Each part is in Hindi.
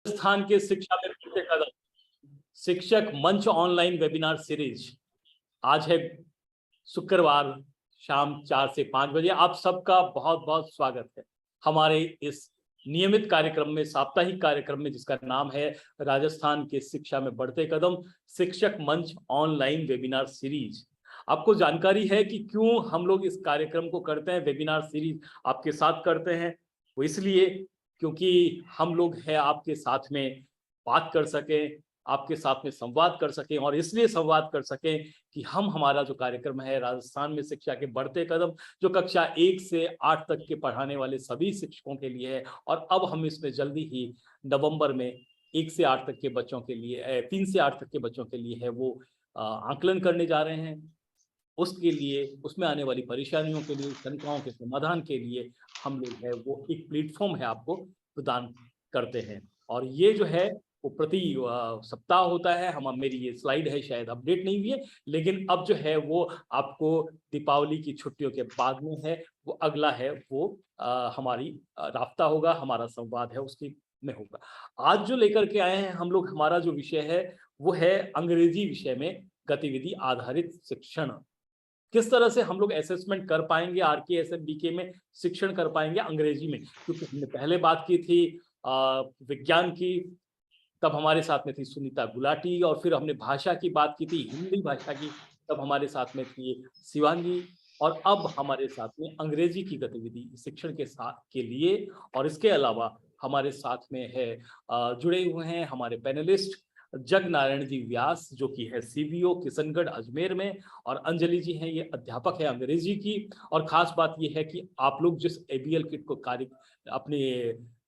राजस्थान के शिक्षा में बढ़ते कदम, शिक्षक मंच ऑनलाइन वेबिनार सीरीज। आज है शुक्रवार, शाम 4 से 5 बजे। आप सबका बहुत बहुत स्वागत है हमारे इस नियमित कार्यक्रम में, साप्ताहिक कार्यक्रम में, जिसका नाम है राजस्थान के शिक्षा में बढ़ते कदम, शिक्षक मंच ऑनलाइन वेबिनार सीरीज। आपको जानकारी है कि क्यों हम लोग इस कार्यक्रम को करते हैं, वेबिनार सीरीज आपके साथ करते हैं। वो इसलिए क्योंकि हम लोग हैं आपके साथ में बात कर सकें, आपके साथ में संवाद कर सकें, और इसलिए संवाद कर सकें कि हम हमारा जो कार्यक्रम है राजस्थान में शिक्षा के बढ़ते कदम, जो कक्षा 1 से 8 तक के पढ़ाने वाले सभी शिक्षकों के लिए है, और अब हम इसमें जल्दी ही नवंबर में 1 से 8 तक के बच्चों के लिए, 3 से 8 तक के बच्चों के लिए है वो आकलन करने जा रहे हैं। उसके लिए, उसमें आने वाली परेशानियों के लिए, शंकाओं के समाधान के लिए हम लोग है वो एक प्लेटफॉर्म है आपको प्रदान करते हैं। और ये जो है वो प्रति सप्ताह होता है। हम मेरी ये स्लाइड है, शायद अपडेट नहीं हुई है, लेकिन अब जो है वो आपको दीपावली की छुट्टियों के बाद में है वो अगला है वो हमारी राब्ता होगा, हमारा संवाद है उसकी में होगा। आज जो लेकर के आए हैं हम लोग, हमारा जो विषय है वो है अंग्रेजी विषय में गतिविधि आधारित शिक्षण। किस तरह से हम लोग असेसमेंट कर पाएंगे, आरकेएसएम-बीके में शिक्षण कर पाएंगे अंग्रेजी में, क्योंकि हमने पहले बात की थी विज्ञान की, तब हमारे साथ में थी सुनीता गुलाटी, और फिर हमने भाषा की बात की थी, हिंदी भाषा की, तब हमारे साथ में थी शिवांगी, और अब हमारे साथ में अंग्रेजी की गतिविधि शिक्षण के साथ के लिए। और इसके अलावा हमारे साथ में है जुड़े हुए हैं हमारे पैनलिस्ट जगनारायण जी व्यास, जो कि है सीबीओ किशनगढ़ अजमेर में, और अंजलि जी हैं, ये अध्यापक है अंग्रेजी की। और खास बात ये है कि आप लोग जिस एबीएल किट को कार्य अपने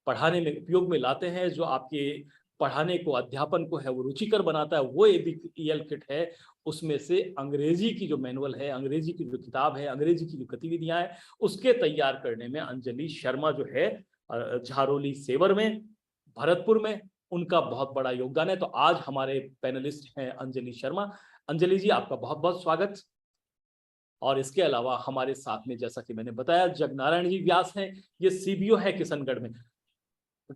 पढ़ाने में उपयोग में लाते हैं, जो आपके पढ़ाने को, अध्यापन को है वो रुचिकर बनाता है, वो एबीएल किट है। उसमें से अंग्रेजी की जो मैनुअल है, अंग्रेजी की जो किताब है, अंग्रेजी की जो गतिविधियां हैं, उसके तैयार करने में अंजलि शर्मा जो है झारोली सेवर में, भरतपुर में, उनका बहुत बड़ा योगदान है। तो आज हमारे पैनलिस्ट हैं अंजलि शर्मा। अंजलि जी, आपका बहुत बहुत स्वागत। और इसके अलावा हमारे साथ में, जैसा कि मैंने बताया, जगनारायण जी व्यास हैं, ये सीबीओ है किशनगढ़ में।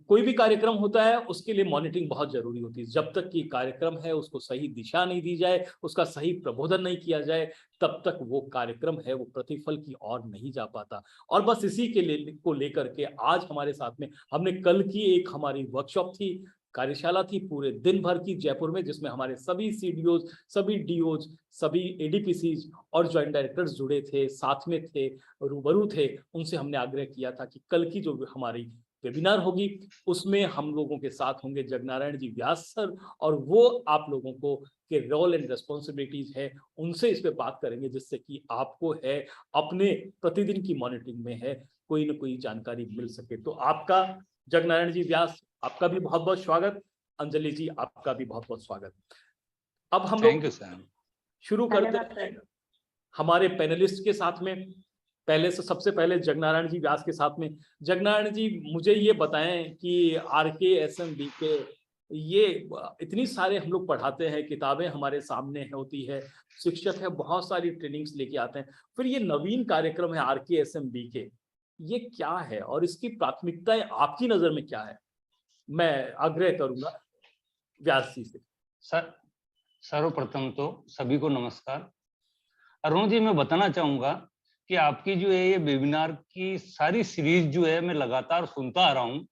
कोई भी कार्यक्रम होता है उसके लिए मॉनिटरिंग बहुत जरूरी होती है। जब तक कि कार्यक्रम है उसको सही दिशा नहीं दी जाए, उसका सही प्रबोधन नहीं किया जाए, तब तक वो कार्यक्रम है वो प्रतिफल की ओर नहीं जा पाता। और बस इसी के को लेकर के आज हमारे साथ में, हमने कल की एक हमारी वर्कशॉप थी, कार्यशाला थी पूरे दिन भर की जयपुर में, जिसमें हमारे सभी सीडीओज, सभी डीओज, सभी एडीपीसीज और ज्वाइंट डायरेक्टर्स जुड़े थे, साथ में थे, रूबरू थे। उनसे हमने आग्रह किया था कि कल की जो हमारी वेबिनार होगी उसमें हम लोगों के साथ होंगे जगनारायण जी व्यास सर, और वो आप लोगों को के रोल एंड रिस्पॉन्सिबिलिटीज है उनसे इस पे बात करेंगे, जिससे कि आपको है अपने प्रतिदिन की मॉनिटरिंग में है कोई ना कोई जानकारी मिल सके। तो आपका, जगनारायण जी व्यास, आपका भी बहुत बहुत स्वागत। अंजलि जी, आपका भी बहुत बहुत स्वागत। अब हम लोग शुरू करते हैं हमारे पैनलिस्ट के साथ में। पहले से सबसे पहले जगनारायण जी व्यास के साथ में। जगनारायण जी, मुझे ये बताएं कि आरकेएसएम-बीके, ये इतनी सारे हम लोग पढ़ाते हैं, किताबें हमारे सामने होती है, शिक्षक है बहुत सारी ट्रेनिंग्स लेके आते हैं, फिर ये नवीन कार्यक्रम है आरकेएसएम-बीके, ये क्या है और इसकी प्राथमिकताएं आपकी नजर में क्या है? मैं आग्रह करूंगा व्यास जी से। सर, सर्वप्रथम तो सभी को नमस्कार। अरुण जी, मैं बताना चाहूंगा कि आपकी जो है ये वेबिनार की सारी सीरीज जो है मैं लगातार सुनता आ रहा हूँ,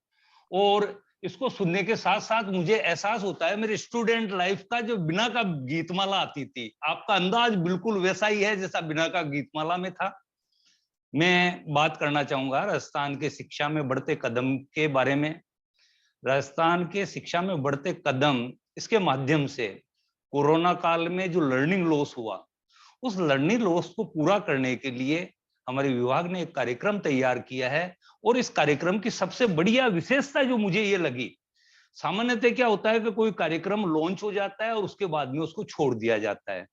और इसको सुनने के साथ साथ मुझे एहसास होता है मेरे स्टूडेंट लाइफ का, जो बिना का गीतमाला आती थी, आपका अंदाज बिल्कुल वैसा ही है जैसा बिना का गीतमाला में था। मैं बात करना चाहूंगा राजस्थान के शिक्षा में बढ़ते कदम के बारे में। राजस्थान के शिक्षा में बढ़ते कदम, इसके माध्यम से कोरोना काल में जो लर्निंग लॉस हुआ, उस लर्निंग लॉस को पूरा करने के लिए हमारे विभाग ने एक कार्यक्रम तैयार किया है। और इस कार्यक्रम की सबसे बढ़िया विशेषता जो मुझे ये लगी, सामान्यतः क्या होता है कि कोई कार्यक्रम लॉन्च हो जाता है और उसके बाद में उसको छोड़ दिया जाता है,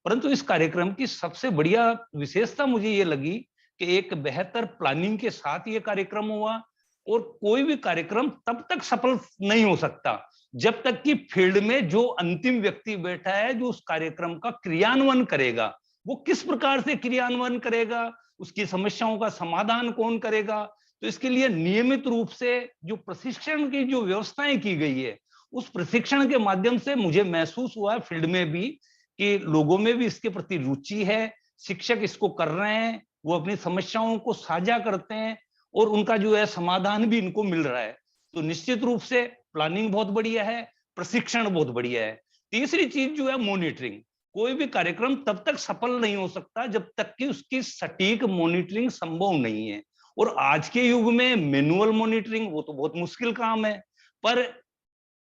परंतु इस कार्यक्रम की सबसे बढ़िया विशेषता मुझे ये लगी कि एक बेहतर प्लानिंग के साथ ये कार्यक्रम हुआ। और कोई भी कार्यक्रम तब तक सफल नहीं हो सकता जब तक कि फील्ड में जो अंतिम व्यक्ति बैठा है, जो उस कार्यक्रम का क्रियान्वयन करेगा, वो किस प्रकार से क्रियान्वयन करेगा, उसकी समस्याओं का समाधान कौन करेगा, तो इसके लिए नियमित रूप से जो प्रशिक्षण की जो व्यवस्थाएं की गई है, उस प्रशिक्षण के माध्यम से मुझे महसूस हुआ है फील्ड में भी कि लोगों में भी इसके प्रति रुचि है, शिक्षक इसको कर रहे हैं, वो अपनी समस्याओं को साझा करते हैं और उनका जो है समाधान भी इनको मिल रहा है। तो निश्चित रूप से प्लानिंग बहुत बढ़िया है, प्रशिक्षण बहुत बढ़िया है। तीसरी चीज जो है मॉनिटरिंग। कोई भी कार्यक्रम तब तक सफल नहीं हो सकता जब तक कि उसकी सटीक मॉनिटरिंग संभव नहीं है। और आज के युग में मैनुअल मॉनिटरिंग वो तो बहुत मुश्किल काम है, पर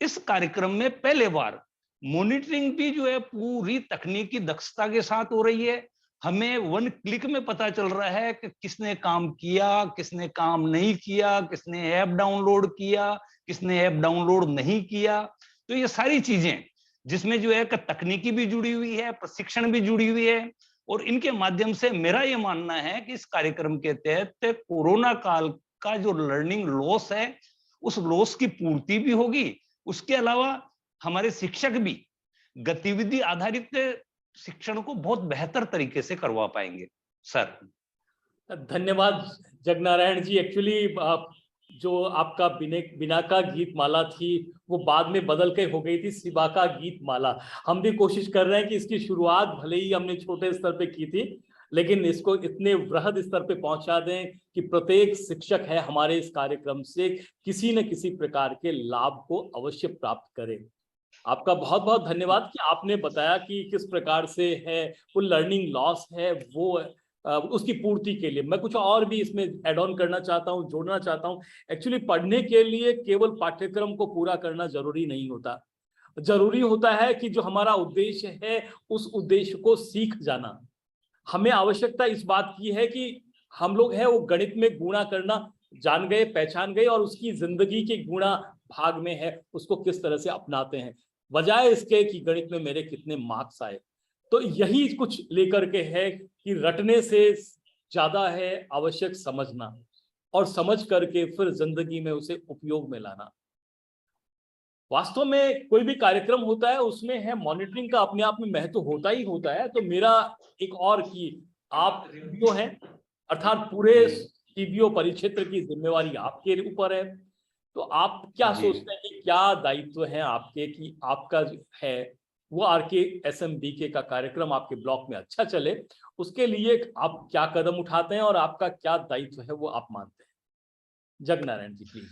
इस कार्यक्रम में पहले बार मॉनिटरिंग भी जो है पूरी तकनीकी दक्षता के साथ हो रही है। हमें वन क्लिक में पता चल रहा है कि किसने काम किया, किसने काम नहीं किया, किसने ऐप डाउनलोड किया, किसने ऐप डाउनलोड नहीं किया। तो ये सारी चीजें जिसमें जो है तकनीकी भी जुड़ी हुई है, प्रशिक्षण भी जुड़ी हुई है, और इनके माध्यम से मेरा ये मानना है कि इस कार्यक्रम के तहत कोरोना काल का जो लर्निंग लॉस है, उस लॉस की पूर्ति भी होगी। उसके अलावा हमारे शिक्षक भी गतिविधि आधारित शिक्षण को बहुत बेहतर तरीके से करवा पाएंगे। सर धन्यवाद जगनारायण जी। एक्चुअली जो आपका बिना का गीत माला थी वो बाद में बदल के हो गई थी शिवा का गीत माला। हम भी कोशिश कर रहे हैं कि इसकी शुरुआत भले ही हमने छोटे स्तर पे की थी, लेकिन इसको इतने वृहद स्तर पे पहुंचा दें कि प्रत्येक शिक्षक है हमारे इस कार्यक्रम से किसी न किसी प्रकार के लाभ को अवश्य प्राप्त करे। आपका बहुत बहुत धन्यवाद कि आपने बताया कि किस प्रकार से है वो लर्निंग लॉस है, वो उसकी पूर्ति के लिए मैं कुछ और भी इसमें ऐड ऑन करना चाहता हूँ, जोड़ना चाहता हूँ। एक्चुअली पढ़ने के लिए केवल पाठ्यक्रम को पूरा करना जरूरी नहीं होता, जरूरी होता है कि जो हमारा उद्देश्य है उस उद्देश्य को सीख जाना। हमें आवश्यकता इस बात की है कि हम लोग है वो गणित में गुणा करना जान गए, पहचान गए, और उसकी जिंदगी के गुणा भाग में है उसको किस तरह से अपनाते हैं, बजाय इसके कि गणित में मेरे कितने मार्क्स आए। तो यही कुछ लेकर के है कि रटने से ज्यादा है आवश्यक समझना, और समझ करके फिर जिंदगी में उसे उपयोग में लाना। वास्तव में कोई भी कार्यक्रम होता है उसमें है मॉनिटरिंग का अपने आप में महत्व होता ही होता है। तो मेरा एक और कि आप सीबीओ हैं, अर्थात पूरे सीबीओ परिक्षेत्र की जिम्मेवारी आपके ऊपर है। तो आप क्या सोचते हैं कि क्या दायित्व है आपके कि आपका जो है वो RKSMBK का कार्यक्रम आपके ब्लॉक में अच्छा चले, उसके लिए आप क्या कदम उठाते हैं और आपका क्या दायित्व है वो आप मानते हैं? जगनारायण जी प्लीज।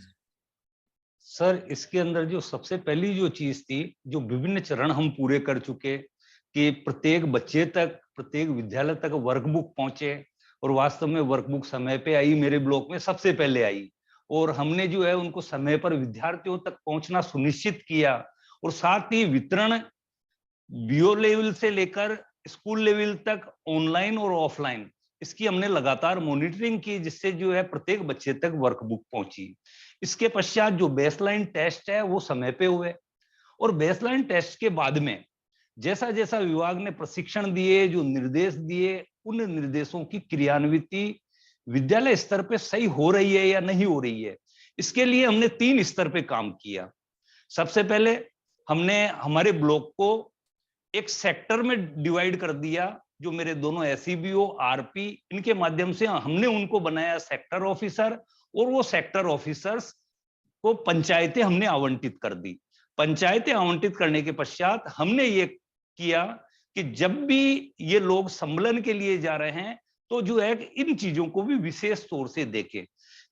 सर इसके अंदर जो सबसे पहली जो चीज थी, जो विभिन्न चरण हम पूरे कर चुके कि प्रत्येक बच्चे तक, प्रत्येक विद्यालय तक वर्कबुक पहुंचे, और वास्तव में वर्कबुक समय पे आई, मेरे ब्लॉक में सबसे पहले आई, और हमने जो है उनको समय पर विद्यार्थियों तक पहुंचना सुनिश्चित किया। और साथ ही वितरण बीओ लेवल से लेकर स्कूल लेवल तक ऑनलाइन और ऑफलाइन इसकी हमने लगातार मॉनिटरिंग की, जिससे जो है प्रत्येक बच्चे तक वर्कबुक पहुंची। इसके पश्चात जो बेसलाइन टेस्ट है वो समय पे हुए, और बेसलाइन टेस्ट के बाद में जैसा जैसा विभाग ने प्रशिक्षण दिए, जो निर्देश दिए, उन निर्देशों की क्रियान्विति विद्यालय स्तर पे सही हो रही है या नहीं हो रही है, इसके लिए हमने 3 स्तर पे काम किया। सबसे पहले हमने हमारे ब्लॉक को एक सेक्टर में डिवाइड कर दिया, जो मेरे दोनों एसईबीओ आरपी इनके माध्यम से हमने उनको बनाया सेक्टर ऑफिसर, और वो सेक्टर ऑफिसर्स को पंचायतें हमने आवंटित कर दी। पंचायतें आवंटित करने के पश्चात हमने ये किया कि जब भी ये लोग सम्मेलन के लिए जा रहे हैं तो जो है इन चीजों को भी विशेष तौर से देखें।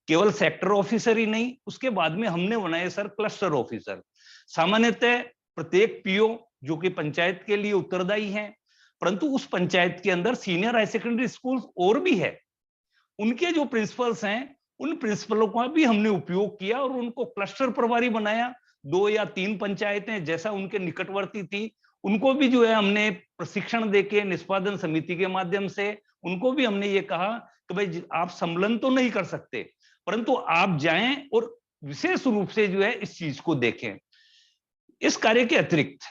केवल सेक्टर ऑफिसर ही नहीं, उसके बाद में हमने बनाए सर क्लस्टर ऑफिसर। सामान्यतः प्रत्येक पीओ जो कि पंचायत के लिए उत्तरदायी है, परंतु उस पंचायत के अंदर सीनियर हाई सेकेंडरी स्कूल और भी है, उनके जो प्रिंसिपल्स हैं उन प्रिंसिपलों का भी हमने उपयोग किया और उनको क्लस्टर प्रभारी बनाया। 2 या 3 पंचायतें जैसा उनके निकटवर्ती थी उनको भी जो है हमने प्रशिक्षण देके निष्पादन समिति के माध्यम से उनको भी हमने ये कहा कि भाई आप सम्मेलन तो नहीं कर सकते, परंतु आप जाएं और विशेष रूप से जो है इस चीज को देखें। इस कार्य के अतिरिक्त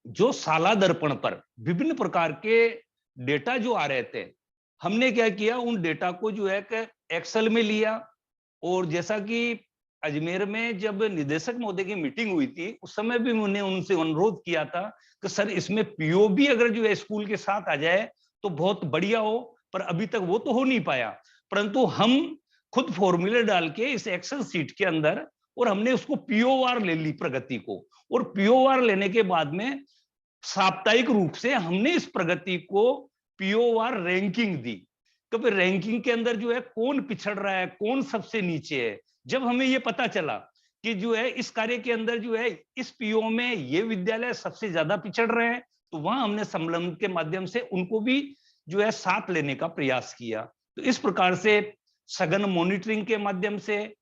जो साला दर्पण पर विभिन्न प्रकार के डेटा जो आ रहे थे, हमने क्या किया, उन डेटा को जो है एक्सेल में लिया, और जैसा कि अजमेर में जब निदेशक महोदय की मीटिंग हुई थी उस समय भी मैंने उनसे अनुरोध किया था कि सर इसमें पीओ भी अगर जो है स्कूल के साथ आ जाए तो बहुत बढ़िया हो, पर अभी तक वो तो हो नहीं पाया। परंतु हम खुद फॉर्मूले डाल के इस एक्सेल सीट के अंदर, और हमने उसको पीओआर ले ली प्रगति को, और पीओआर लेने के बाद में साप्ताहिक रूप से हमने इस प्रगति को पीओआर रैंकिंग दी। तो फिर रैंकिंग के अंदर जो है कौन पिछड़ रहा है, कौन सबसे नीचे है। जब हमें ये पता चला कि जो है इस कार्य के अंदर जो है इस पीओ में ये विद्यालय सबसे ज्यादा पिछड़ रहे हैं, तो वहां हमने सम्मेलन के माध्यम से उनको भी जो है साथ लेने का प्रयास किया। तो इस प्रकार से सघन मॉनिटरिंग के माध्यम से,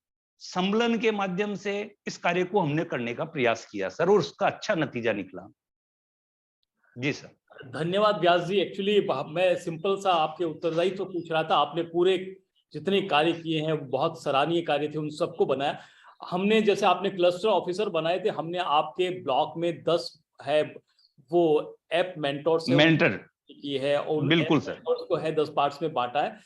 सम्मेलन के माध्यम से इस कार्य को हमने करने का प्रयास किया सर, और उसका अच्छा नतीजा निकला। जी सर। धन्यवाद व्यास जी। एक्चुअली मैं सिंपल सा आपके उत्तरदायित्व तो पूछ रहा था। आपने पूरे जितने कार्य किए हैं बहुत सराहनीय कार्य थे, उन सबको बनाया। हमने जैसे आपने क्लस्टर ऑफिसर बनाए थे, हमने आपके ब्लॉक में 10 है वो ऐप मेंटोर्स मेंटर की है, और बिल्कुल सर को है 10 पार्ट्स में बांटा है।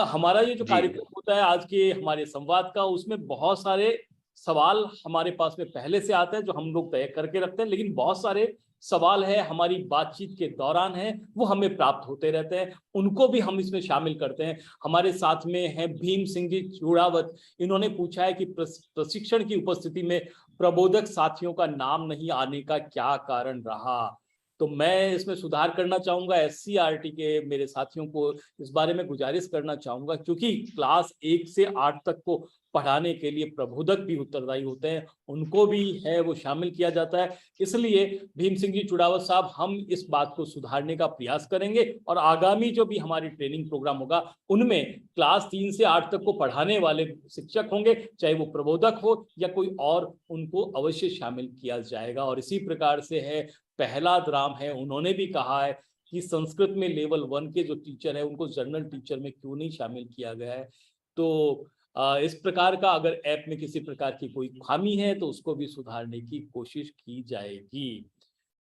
हमारा ये जो कार्यक्रम होता है आज के हमारे संवाद का, उसमें बहुत सारे सवाल हमारे पास में पहले से आते हैं जो हम लोग तय करके रखते हैं, लेकिन बहुत सारे सवाल है हमारी बातचीत के दौरान है वो हमें प्राप्त होते रहते हैं, उनको भी हम इसमें शामिल करते हैं। हमारे साथ में है भीम सिंह जी चूड़ावत। इन्होंने पूछा है कि प्रशिक्षण की उपस्थिति में प्रबोधक साथियों का नाम नहीं आने का क्या कारण रहा। तो मैं इसमें सुधार करना चाहूंगा, SCRT के मेरे साथियों को इस बारे में गुजारिश करना चाहूंगा, क्योंकि क्लास 1 से 8 तक को पढ़ाने के लिए प्रबोधक भी उत्तरदायी होते हैं, उनको भी है वो शामिल किया जाता है। इसलिए भीम सिंह जी चुड़ावत साहब, हम इस बात को सुधारने का प्रयास करेंगे और आगामी जो भी हमारी ट्रेनिंग प्रोग्राम होगा उनमें क्लास 3 से 8 तक को पढ़ाने वाले शिक्षक होंगे, चाहे वो प्रबोधक हो या कोई और, उनको अवश्य शामिल किया जाएगा। और इसी प्रकार से है प्रहलाद राम है, उन्होंने भी कहा है कि संस्कृत में लेवल 1 के जो टीचर है उनको जर्नल टीचर में क्यों नहीं शामिल किया गया है। तो इस प्रकार का अगर ऐप में किसी प्रकार की कोई खामी है तो उसको भी सुधारने की कोशिश की जाएगी।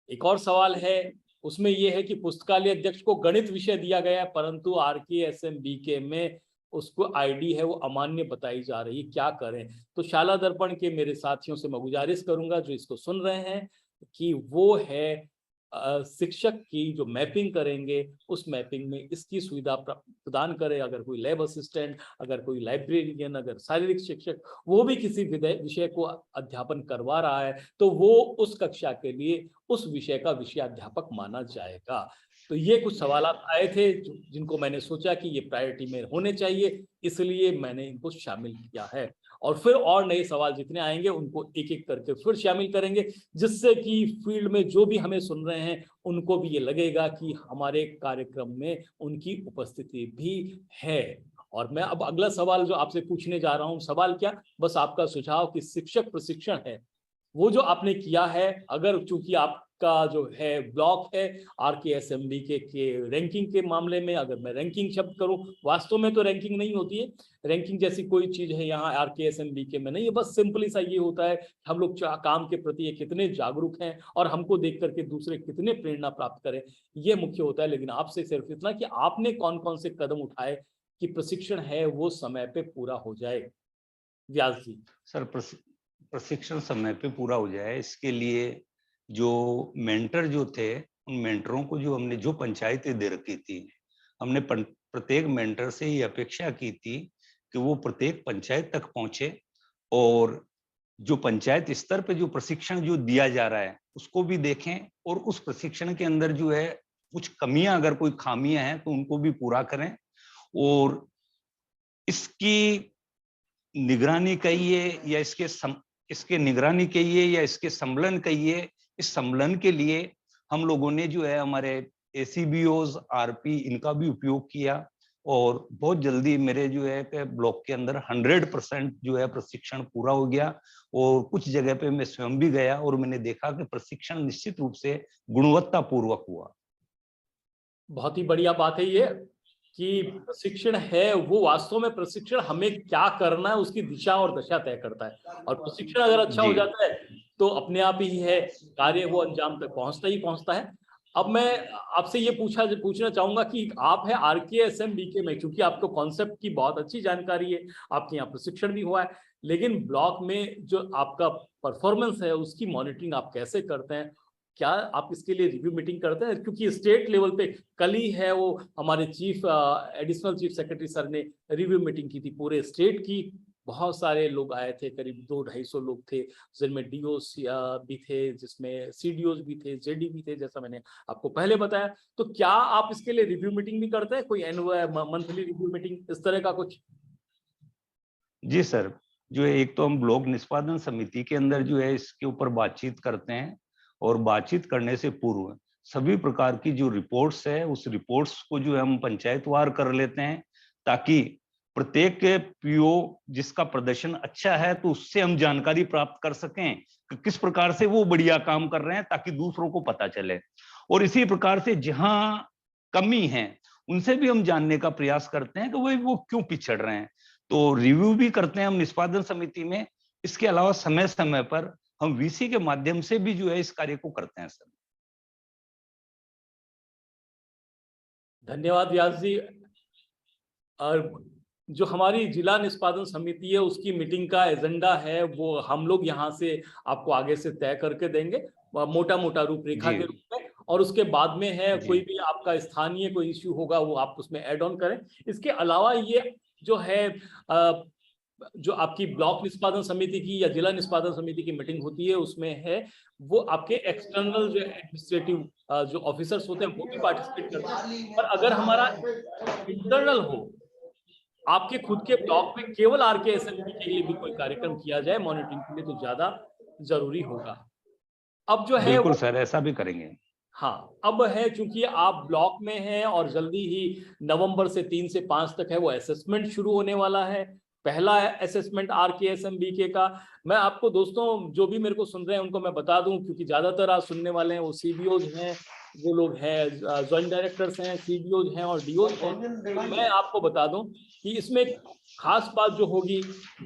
एक और सवाल है, उसमें यह है कि पुस्तकालय अध्यक्ष को गणित विषय दिया गया है, परंतु RKSM BK में उसको आईडी है वो अमान्य बताई जा रही है, क्या करें। तो शाला दर्पण के मेरे साथियों से मैं गुजारिश करूंगा जो इसको सुन रहे हैं कि वो है शिक्षक की जो मैपिंग करेंगे उस मैपिंग में इसकी सुविधा प्रदान करें। अगर कोई लैब असिस्टेंट, अगर कोई लाइब्रेरियन, अगर शारीरिक शिक्षक वो भी किसी विषय को अध्यापन करवा रहा है तो वो उस कक्षा के लिए उस विषय का विषयाध्यापक माना जाएगा। तो ये कुछ सवाल आए थे जिनको मैंने सोचा कि ये प्रायोरिटी में होने चाहिए, इसलिए मैंने इनको शामिल किया है। और फिर और नए सवाल जितने आएंगे उनको एक एक करके फिर शामिल करेंगे, जिससे कि फील्ड में जो भी हमें सुन रहे हैं उनको भी ये लगेगा कि हमारे कार्यक्रम में उनकी उपस्थिति भी है। और मैं अब अगला सवाल जो आपसे पूछने जा रहा हूं, सवाल क्या, बस आपका सुझाव कि शिक्षक प्रशिक्षण है वो जो आपने किया है, अगर चूंकि आपका जो है ब्लॉक है RKSM BK के रैंकिंग के मामले में, अगर मैं रैंकिंग शब्द करूं, वास्तव में तो रैंकिंग नहीं होती है, रैंकिंग जैसी कोई चीज है यहाँ RKSM BK में नहीं है। बस सिंपली सा ये होता है हम लोग काम के प्रति कितने जागरूक हैं और हमको देख करके दूसरे कितने प्रेरणा प्राप्त करें, ये मुख्य होता है। लेकिन आपसे सिर्फ इतना कि आपने कौन कौन से कदम उठाए कि प्रशिक्षण है वो समय पे पूरा हो जाए। व्यास जी। सर, प्रशिक्षण समय पे पूरा हो जाए इसके लिए जो मेंटर जो थे, उन मेंटरों को जो हमने जो पंचायतें दे रखी थी, हमने प्रत्येक मेंटर से ये अपेक्षा की थी कि वो प्रत्येक पंचायत तक पहुंचे और जो पंचायत स्तर पे जो प्रशिक्षण जो दिया जा रहा है उसको भी देखें, और उस प्रशिक्षण के अंदर जो है कुछ कमियां, अगर कोई खामियां हैं तो उनको भी पूरा करें। और इसकी निगरानी कहिए या इसके निगरानी कहिए या इसके सम्मेलन कहिए, इस सम्मेलन के लिए हम लोगों ने जो है हमारे ACBOs, RP इनका भी उपयोग किया, और बहुत जल्दी मेरे जो है ब्लॉक के अंदर 100% जो है प्रशिक्षण पूरा हो गया। और कुछ जगह पे मैं स्वयं भी गया और मैंने देखा कि प्रशिक्षण निश्चित रूप से गुणवत्तापूर्वक हुआ। बहुत ही बढ़िया बात है ये कि प्रशिक्षण है वो वास्तव में प्रशिक्षण हमें क्या करना है उसकी दिशा और दशा तय करता है, और प्रशिक्षण अगर अच्छा हो जाता है तो अपने आप ही है कार्य वो अंजाम तक पहुंचता ही पहुंचता है। अब मैं आपसे ये पूछना चाहूंगा कि आप है RKSM BK में, क्योंकि आपको कॉन्सेप्ट की बहुत अच्छी जानकारी है, आपके यहाँ प्रशिक्षण भी हुआ है, लेकिन ब्लॉक में जो आपका परफॉर्मेंस है उसकी मॉनिटरिंग आप कैसे करते हैं, क्या आप इसके लिए रिव्यू मीटिंग करते हैं? क्योंकि स्टेट लेवल पे कल ही है वो हमारे chief additional chief secretary sir ने रिव्यू मीटिंग की थी पूरे स्टेट की। बहुत सारे लोग आए थे, करीब 200-250 लोग थे, जिनमें डीओस भी थे, जिसमें सीडीओस भी थे, जेडी भी थे, जैसा मैंने आपको पहले बताया। तो क्या आप इसके लिए रिव्यू मीटिंग भी करते हैं, कोई एनुअल मंथली रिव्यू मीटिंग इस तरह का कुछ? जी सर, जो है एक तो हम ब्लॉक निष्पादन समिति के अंदर जो है इसके ऊपर बातचीत करते हैं, और बातचीत करने से पूर्व सभी प्रकार की जो रिपोर्ट्स है उस रिपोर्ट्स को जो है हम पंचायतवार कर लेते हैं, ताकि प्रत्येक पीओ जिसका प्रदर्शन अच्छा है तो उससे हम जानकारी प्राप्त कर सकें कि किस प्रकार से वो बढ़िया काम कर रहे हैं, ताकि दूसरों को पता चले। और इसी प्रकार से जहां कमी है उनसे भी हम जानने का प्रयास करते हैं कि वो क्यों पिछड़ रहे हैं। तो रिव्यू भी करते हैं हम निष्पादन समिति में। इसके अलावा समय समय पर हम वीसी के माध्यम से भी जो है इस कार्य को करते हैं सर। धन्यवाद व्यास जी। और जो हमारी जिला निष्पादन समिति है उसकी मीटिंग का एजेंडा है वो हम लोग यहाँ से आपको आगे से तय करके देंगे, मोटा मोटा रूपरेखा के रूप में। और उसके बाद में है कोई भी आपका स्थानीय कोई इश्यू होगा वो आप उसमें ऐड ऑन करें। इसके अलावा ये जो है जो आपकी ब्लॉक निष्पादन समिति की या जिला निष्पादन समिति की मीटिंग होती है उसमें है वो आपके एक्सटर्नल जो एडमिनिस्ट्रेटिव जो ऑफिसर्स होते हैं वो भी पार्टिसिपेट करते हैं। पर अगर हमारा इंटरनल हो, आपके खुद के ब्लॉक में केवल आरकेएसएमबी के लिए भी कोई कार्यक्रम किया जाए मॉनिटरिंग के लिए तो ज्यादा जरूरी होगा। अब जो है बिल्कुल सर, ऐसा भी करेंगे। हाँ, अब है चूंकि आप ब्लॉक में हैं और जल्दी ही नवंबर से 3 से 5 तक है वो असेसमेंट शुरू होने वाला है, पहला असेसमेंट आरकेएसएमबीके का। मैं आपको दोस्तों जो भी मेरे को सुन रहे हैं उनको मैं बता दूं, क्योंकि ज्यादातर आज सुनने वाले हैं वो सीबीओज हैं, वो लोग हैं जॉइंट डायरेक्टर्स हैं, सीबीओज हैं और डीओज हैं। तो मैं आपको बता दूं कि इसमें खास बात जो होगी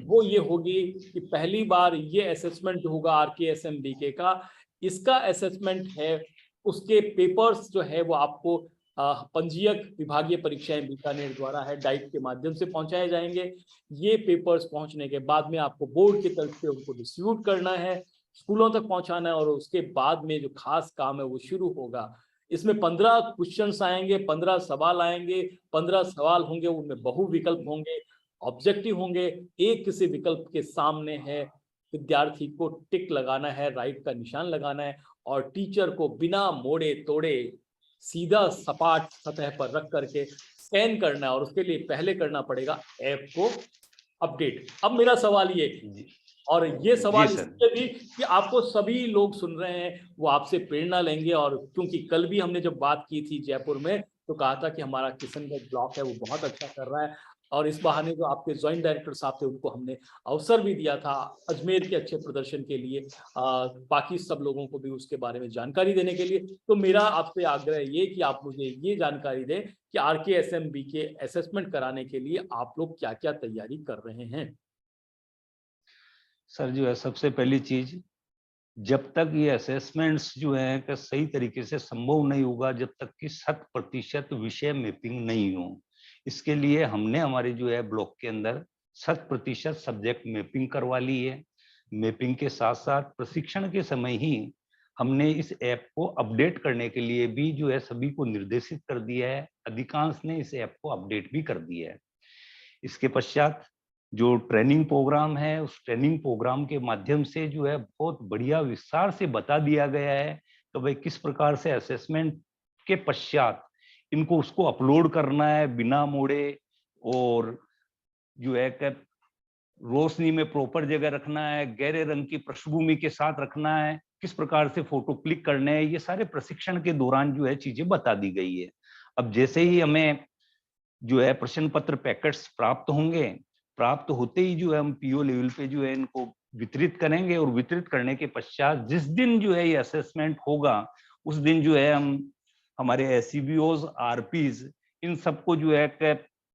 वो ये होगी कि पहली बार ये असेसमेंट जो होगा आरकेएसएमबीके का, इसका असेसमेंट है उसके पेपर्स जो है वो आपको पंजीयक विभागीय परीक्षाएं बीकानेर द्वारा है डाइट के माध्यम से पहुंचाए जाएंगे। ये पेपर्स पहुंचने के बाद में आपको बोर्ड की तरफ से उनको डिस्ट्रीब्यूट करना है, स्कूलों तक पहुंचाना है, और उसके बाद में जो खास काम है वो शुरू होगा। इसमें 15 क्वेश्चंस आएंगे, 15 सवाल आएंगे, 15 सवाल होंगे, उनमें बहु विकल्प होंगे, ऑब्जेक्टिव होंगे। एक किसी विकल्प के सामने है विद्यार्थी को टिक लगाना है, राइट का निशान लगाना है, और टीचर को बिना मोड़े तोड़े सीधा सपाट सतह पर रख करके स्कैन करना है, और उसके लिए पहले करना पड़ेगा ऐप को अपडेट। अब मेरा सवाल ये, और ये सवाल इसलिए भी कि आपको सभी लोग सुन रहे हैं वो आपसे प्रेरणा लेंगे, और क्योंकि कल भी हमने जब बात की थी जयपुर में तो कहा था कि हमारा किशनगढ़ ब्लॉक है वो बहुत अच्छा कर रहा है, और इस बहाने जो आपके जॉइंट डायरेक्टर साहब थे उनको हमने अवसर भी दिया था अजमेर के अच्छे प्रदर्शन के लिए, बाकी सब लोगों को भी उसके बारे में जानकारी देने के लिए। तो मेरा आपसे आग्रह ये कि आप मुझे ये जानकारी दें कि आरकेएसएमबी के असेसमेंट कराने के लिए आप लोग क्या क्या तैयारी कर रहे हैं। सर जो है सबसे पहली चीज, जब तक ये असेसमेंट्स जो है कि सही तरीके से संभव नहीं होगा, जब तक कि 100% विषय मैपिंग नहीं हो, इसके लिए हमने हमारे जो है ब्लॉक के अंदर 100% सब्जेक्ट मैपिंग करवा ली है। मैपिंग के साथ साथ प्रशिक्षण के समय ही हमने इस ऐप को अपडेट करने के लिए भी जो है सभी को निर्देशित कर दिया है। अधिकांश ने इस ऐप को अपडेट भी कर दिया है। इसके पश्चात जो ट्रेनिंग प्रोग्राम है उस ट्रेनिंग प्रोग्राम के माध्यम से जो है बहुत बढ़िया विस्तार से बता दिया गया है तो भाई किस प्रकार से असेसमेंट के पश्चात इनको उसको अपलोड करना है बिना मोड़े, और जो है रोशनी में प्रॉपर जगह रखना है, गहरे रंग की पृष्ठभूमि के साथ रखना है, किस प्रकार से फोटो क्लिक करने हैं, ये सारे प्रशिक्षण के दौरान जो है चीजें बता दी गई है। अब जैसे ही हमें जो है प्रश्न पत्र पैकेट्स प्राप्त होंगे, प्राप्त होते ही जो है हम पीओ लेवल पे जो है इनको वितरित करेंगे, और वितरित करने के पश्चात जिस दिन जो है ये असेसमेंट होगा उस दिन जो है हम हमारे एससीबीओज, आरपीज, इन सबको जो है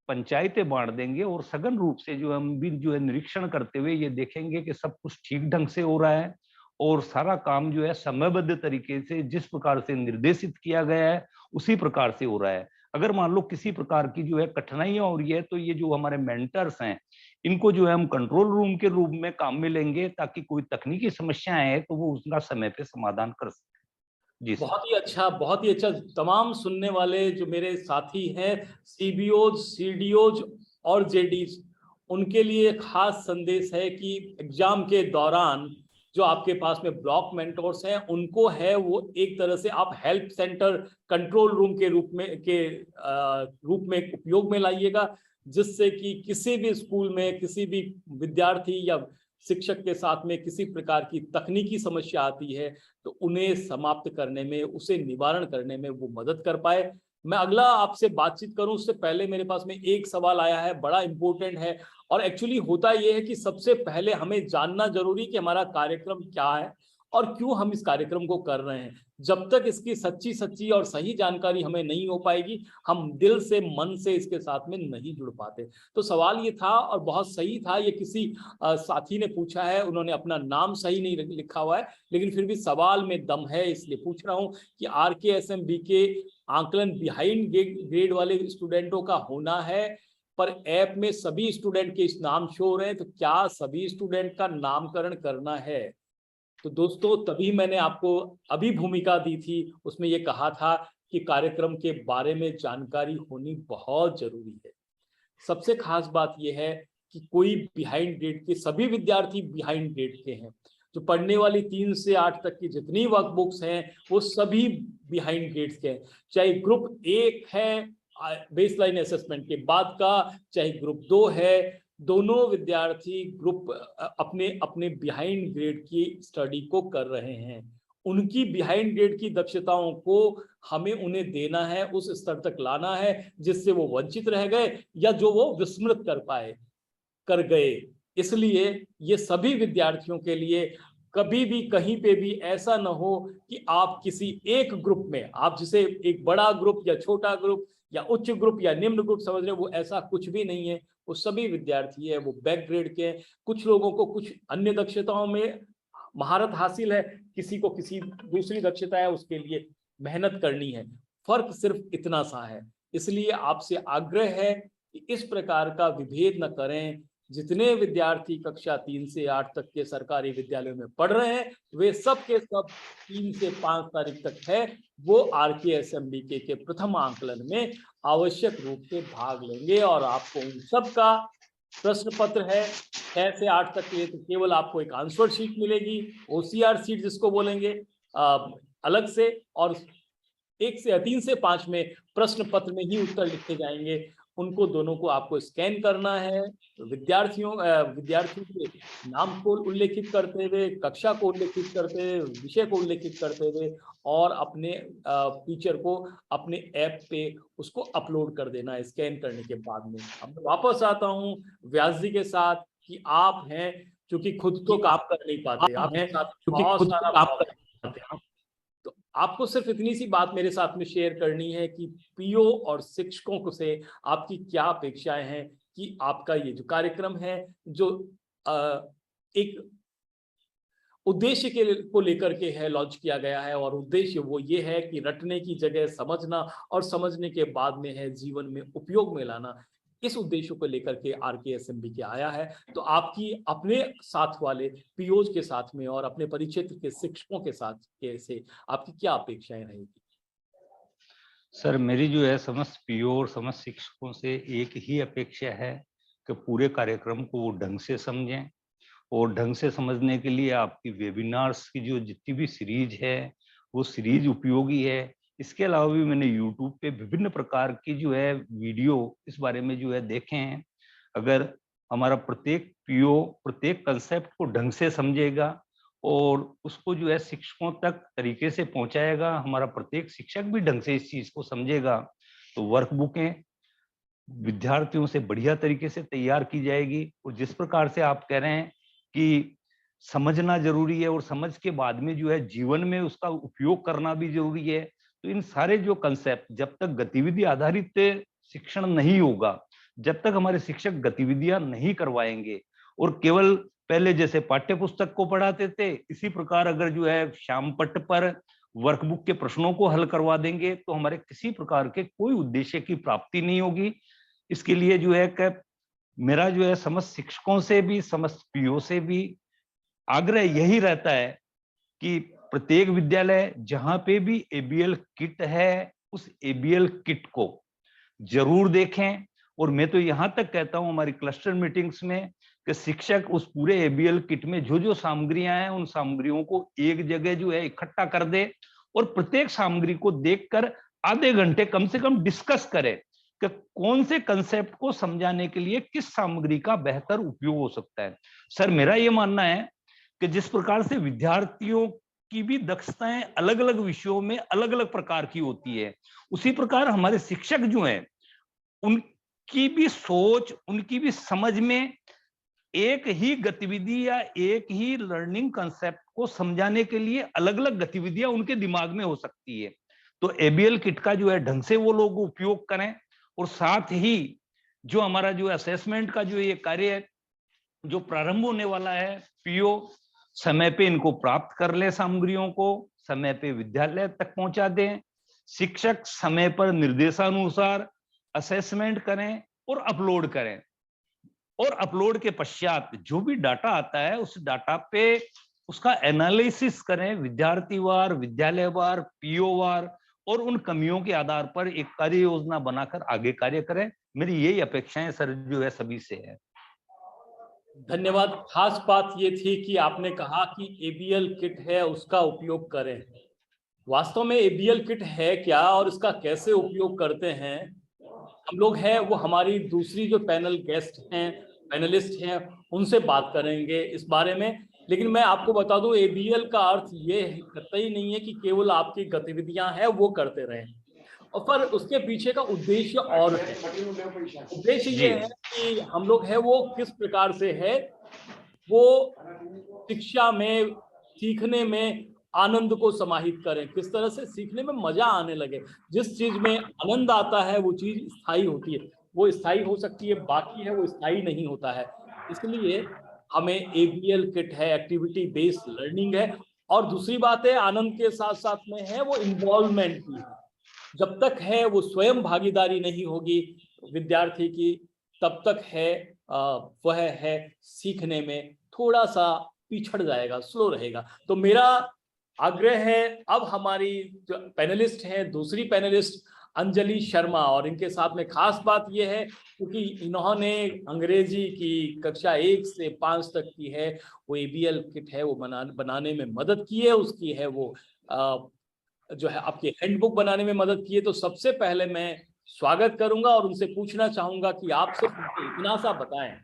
पंचायतें बांट देंगे, और सघन रूप से जो हम भी जो है निरीक्षण करते हुए ये देखेंगे कि सब कुछ ठीक ढंग से हो रहा है, और सारा काम जो है समयबद्ध तरीके से जिस प्रकार से निर्देशित किया गया है उसी प्रकार से हो रहा है। अगर मान लो किसी प्रकार की जो है कठिनाइयां हो रही है तो ये जो हमारे मेंटर्स हैं इनको जो है हम कंट्रोल रूम के रूप में काम में लेंगे, ताकि कोई तकनीकी समस्या है तो वो उसका समय पे समाधान कर सके। जी सर। बहुत ही अच्छा। तमाम सुनने वाले जो मेरे साथी हैं, सीबीओज, सीडीओज और जेडीज, उनके लिए खास संदेश है कि एग्जाम के दौरान जो आपके पास में ब्लॉक मेंटोर्स हैं, उनको है वो एक तरह से आप हेल्प सेंटर, कंट्रोल रूम के रूप में उपयोग में लाइएगा, जिससे कि किसी भी स्कूल में किसी भी विद्यार्थी या शिक्षक के साथ में किसी प्रकार की तकनीकी समस्या आती है तो उन्हें समाप्त करने में, उसे निवारण करने में वो मदद कर पाए। मैं अगला आपसे बातचीत करूं उससे पहले मेरे पास में एक सवाल आया है, बड़ा इंपॉर्टेंट है। और एक्चुअली होता यह है कि सबसे पहले हमें जानना जरूरी कि हमारा कार्यक्रम क्या है और क्यों हम इस कार्यक्रम को कर रहे हैं। जब तक इसकी सच्ची और सही जानकारी हमें नहीं हो पाएगी, हम दिल से, मन से इसके साथ में नहीं जुड़ पाते। तो सवाल ये था और बहुत सही था, ये किसी साथी ने पूछा है, उन्होंने अपना नाम सही नहीं लिखा हुआ है, लेकिन फिर भी सवाल में दम है, इसलिए पूछ रहा हूं कि RKSMB के आंकलन बिहाइंड ग्रेड वाले स्टूडेंटों का होना है, पर ऐप में सभी स्टूडेंट के इस नाम शो हो रहे हैं, तो क्या सभी स्टूडेंट का नामकरण करना है? तो दोस्तों, तभी मैंने आपको अभी भूमिका दी थी, उसमें ये कहा था कि कार्यक्रम के बारे में जानकारी होनी बहुत जरूरी है। सबसे खास बात यह है कि कोई बिहाइंड ग्रेड के, सभी विद्यार्थी बिहाइंड ग्रेड के हैं। जो पढ़ने वाली 3 से 8 तक की जितनी वर्कबुक्स हैं वो सभी बिहाइंड ग्रेड्स के हैं, चाहे ग्रुप 1 है बेसलाइन असेसमेंट के बाद का, चाहे ग्रुप 2 है। दोनों विद्यार्थी ग्रुप अपने अपने बिहाइंड ग्रेड की स्टडी को कर रहे हैं। उनकी बिहाइंड ग्रेड की दक्षताओं को हमें उन्हें देना है, उस स्तर तक लाना है जिससे वो वंचित रह गए या जो वो विस्मृत कर गए। इसलिए ये सभी विद्यार्थियों के लिए कभी भी कहीं पे भी ऐसा ना हो कि आप किसी एक ग्रुप में, आप जिसे एक बड़ा ग्रुप या छोटा ग्रुप या उच्च ग्रुप या निम्न ग्रुप समझ रहे हो, वो ऐसा कुछ भी नहीं है। वो सभी विद्यार्थी है, वो बैक ग्रेड के हैं। कुछ लोगों को कुछ अन्य दक्षताओं में महारत हासिल है, किसी को किसी दूसरी दक्षता है, उसके लिए मेहनत करनी है। फर्क सिर्फ इतना सा है। इसलिए आपसे आग्रह है कि इस प्रकार का विभेद न करें। जितने विद्यार्थी कक्षा 3 से 8 तक के सरकारी विद्यालयों में पढ़ रहे हैं, वे सब के सब 3 से 5 तारीख तक है वो RKSMB के प्रथम आंकलन में आवश्यक रूप से भाग लेंगे। और आपको उन सब का प्रश्न पत्र है 6 से 8 तक के लिए, तो केवल आपको एक आंसर शीट मिलेगी, OCR शीट जिसको बोलेंगे अलग से, और 3 से 5 में प्रश्न पत्र में ही उत्तर लिखे जाएंगे। उनको दोनों को आपको स्कैन करना है। विद्यार्थियों के नाम को उल्लेखित करते हुए, कक्षा को उल्लेखित करते हुए, विषय को उल्लेखित करते हुए, और अपने टीचर को अपने ऐप पे उसको अपलोड कर देना है स्कैन करने के बाद में। अब मैं वापस आता हूँ व्यास जी के साथ कि आप हैं क्योंकि खुद तो काम कर नहीं पाते, आप हैं क्योंकि खुद तो काम कर नहीं पाते, तो आपको सिर्फ इतनी सी बात मेरे साथ में शेयर करनी है कि पीओ और शिक्षकों से आपकी क्या अपेक्षाएं हैं कि आपका ये जो कार्यक्रम है, जो एक उद्देश्य को लेकर के है लॉन्च किया गया है, और उद्देश्य वो ये है कि रटने की जगह समझना, और समझने के बाद में है जीवन में उपयोग में लाना। इस उद्देश्य को लेकर के RKSMB के आया है। तो आपकी अपने साथ वाले पीओज के साथ में और अपने परिक्षेत्र के शिक्षकों के साथ से आपकी क्या अपेक्षाएं रहेगी? सर, मेरी जो है समस्त पीओ और समस्त शिक्षकों से एक ही अपेक्षा है कि पूरे कार्यक्रम को वो ढंग से समझें, और ढंग से समझने के लिए आपकी वेबिनार्स की जो जितनी भी सीरीज है वो सीरीज उपयोगी है। इसके अलावा भी मैंने यूट्यूब पे विभिन्न प्रकार की जो है वीडियो इस बारे में जो है देखे हैं। अगर हमारा प्रत्येक पीओ प्रत्येक कंसेप्ट को ढंग से समझेगा और उसको जो है शिक्षकों तक तरीके से पहुंचाएगा, हमारा प्रत्येक शिक्षक भी ढंग से इस चीज को समझेगा, तो वर्कबुकें विद्यार्थियों से बढ़िया तरीके से तैयार की जाएगी। और जिस प्रकार से आप कह रहे हैं कि समझना जरूरी है और समझ के बाद में जो है जीवन में उसका उपयोग करना भी जरूरी है, तो इन सारे जो कंसेप्ट, जब तक गतिविधि आधारित शिक्षण नहीं होगा, जब तक हमारे शिक्षक गतिविधियां नहीं करवाएंगे और केवल पहले जैसे पाठ्य पुस्तक को पढ़ाते थे, इसी प्रकार अगर जो है श्याम पट्ट पर वर्कबुक के प्रश्नों को हल करवा देंगे, तो हमारे किसी प्रकार के कोई उद्देश्य की प्राप्ति नहीं होगी। इसके लिए जो है कि मेरा जो है समस्त शिक्षकों से भी समस्त पीओ से भी आग्रह यही रहता है कि प्रत्येक विद्यालय जहां पे भी एबीएल किट है उस एबीएल किट को जरूर देखें। और मैं तो यहां तक कहता हूं हमारी क्लस्टर मीटिंग्स में कि शिक्षक उस पूरे एबीएल किट में जो जो सामग्रियां हैं उन सामग्रियों को एक जगह जो है इकट्ठा कर दे और प्रत्येक सामग्री को देखकर आधे घंटे कम से कम डिस्कस करें कि कौन से कंसेप्ट को समझाने के लिए किस सामग्री का बेहतर उपयोग हो सकता है। सर मेरा यह मानना है कि जिस प्रकार से विद्यार्थियों की भी दक्षताएं अलग अलग विषयों में अलग अलग प्रकार की होती है, उसी प्रकार हमारे शिक्षक जो हैं उनकी भी सोच, उनकी भी समझ में एक ही गतिविधि या एक ही लर्निंग कंसेप्ट को समझाने के लिए अलग अलग गतिविधियां उनके दिमाग में हो सकती है। तो एबीएल किट का जो है ढंग से वो लोग उपयोग करें और साथ ही जो हमारा जो असेसमेंट का जो ये कार्य है जो प्रारंभ होने वाला है, पीओ समय पे इनको प्राप्त कर ले, सामग्रियों को समय पे विद्यालय तक पहुंचा दें, शिक्षक समय पर निर्देशानुसार असेसमेंट करें और अपलोड करें। और अपलोड के पश्चात जो भी डाटा आता है उस डाटा पे उसका एनालिसिस करें, विद्यार्थीवार, विद्यालयवार, पीओवार, और उन कमियों के आधार पर एक कार्य योजना बनाकर आगे कार्य करें। मेरी यही अपेक्षाएं सर जो है सभी से है। धन्यवाद। खास बात ये थी कि आपने कहा कि एबीएल किट है उसका उपयोग करें। वास्तव में एबीएल किट है क्या और इसका कैसे उपयोग करते हैं हम लोग हैं वो हमारी दूसरी जो पैनल गेस्ट हैं, पैनलिस्ट हैं, उनसे बात करेंगे इस बारे में। लेकिन मैं आपको बता दूं एबीएल का अर्थ ये कतई नहीं है कि केवल आपकी गतिविधियां हैं वो करते रहें, और पर उसके पीछे का उद्देश्य और है। उद्देश्य ये है कि हम लोग है वो किस प्रकार से है वो शिक्षा में, सीखने में आनंद को समाहित करें, किस तरह से सीखने में मजा आने लगे। जिस चीज में आनंद आता है वो चीज स्थायी होती है, वो स्थायी हो सकती है, बाकी है वो स्थायी नहीं होता है। इसलिए हमें एबीएल किट है, एक्टिविटी बेस्ड लर्निंग है। और दूसरी बात है आनंद के साथ साथ में है वो इन्वॉल्वमेंट की है। जब तक है वो स्वयं भागीदारी नहीं होगी विद्यार्थी की, तब तक है वह है सीखने में थोड़ा सा पिछड़ जाएगा, स्लो रहेगा। तो मेरा आग्रह है, अब हमारी जो पैनलिस्ट हैं, दूसरी पैनलिस्ट अंजलि शर्मा, और इनके साथ में खास बात यह है क्योंकि इन्होंने अंग्रेजी की कक्षा 1 से 5 तक की है, वो एबीएल किट है वो बनाने में मदद की है, उसकी है वो जो है आपकी हैंडबुक बनाने में मदद की है। तो सबसे पहले मैं स्वागत करूंगा और उनसे पूछना चाहूंगा कि आप सिर्फ इतना सा बताएं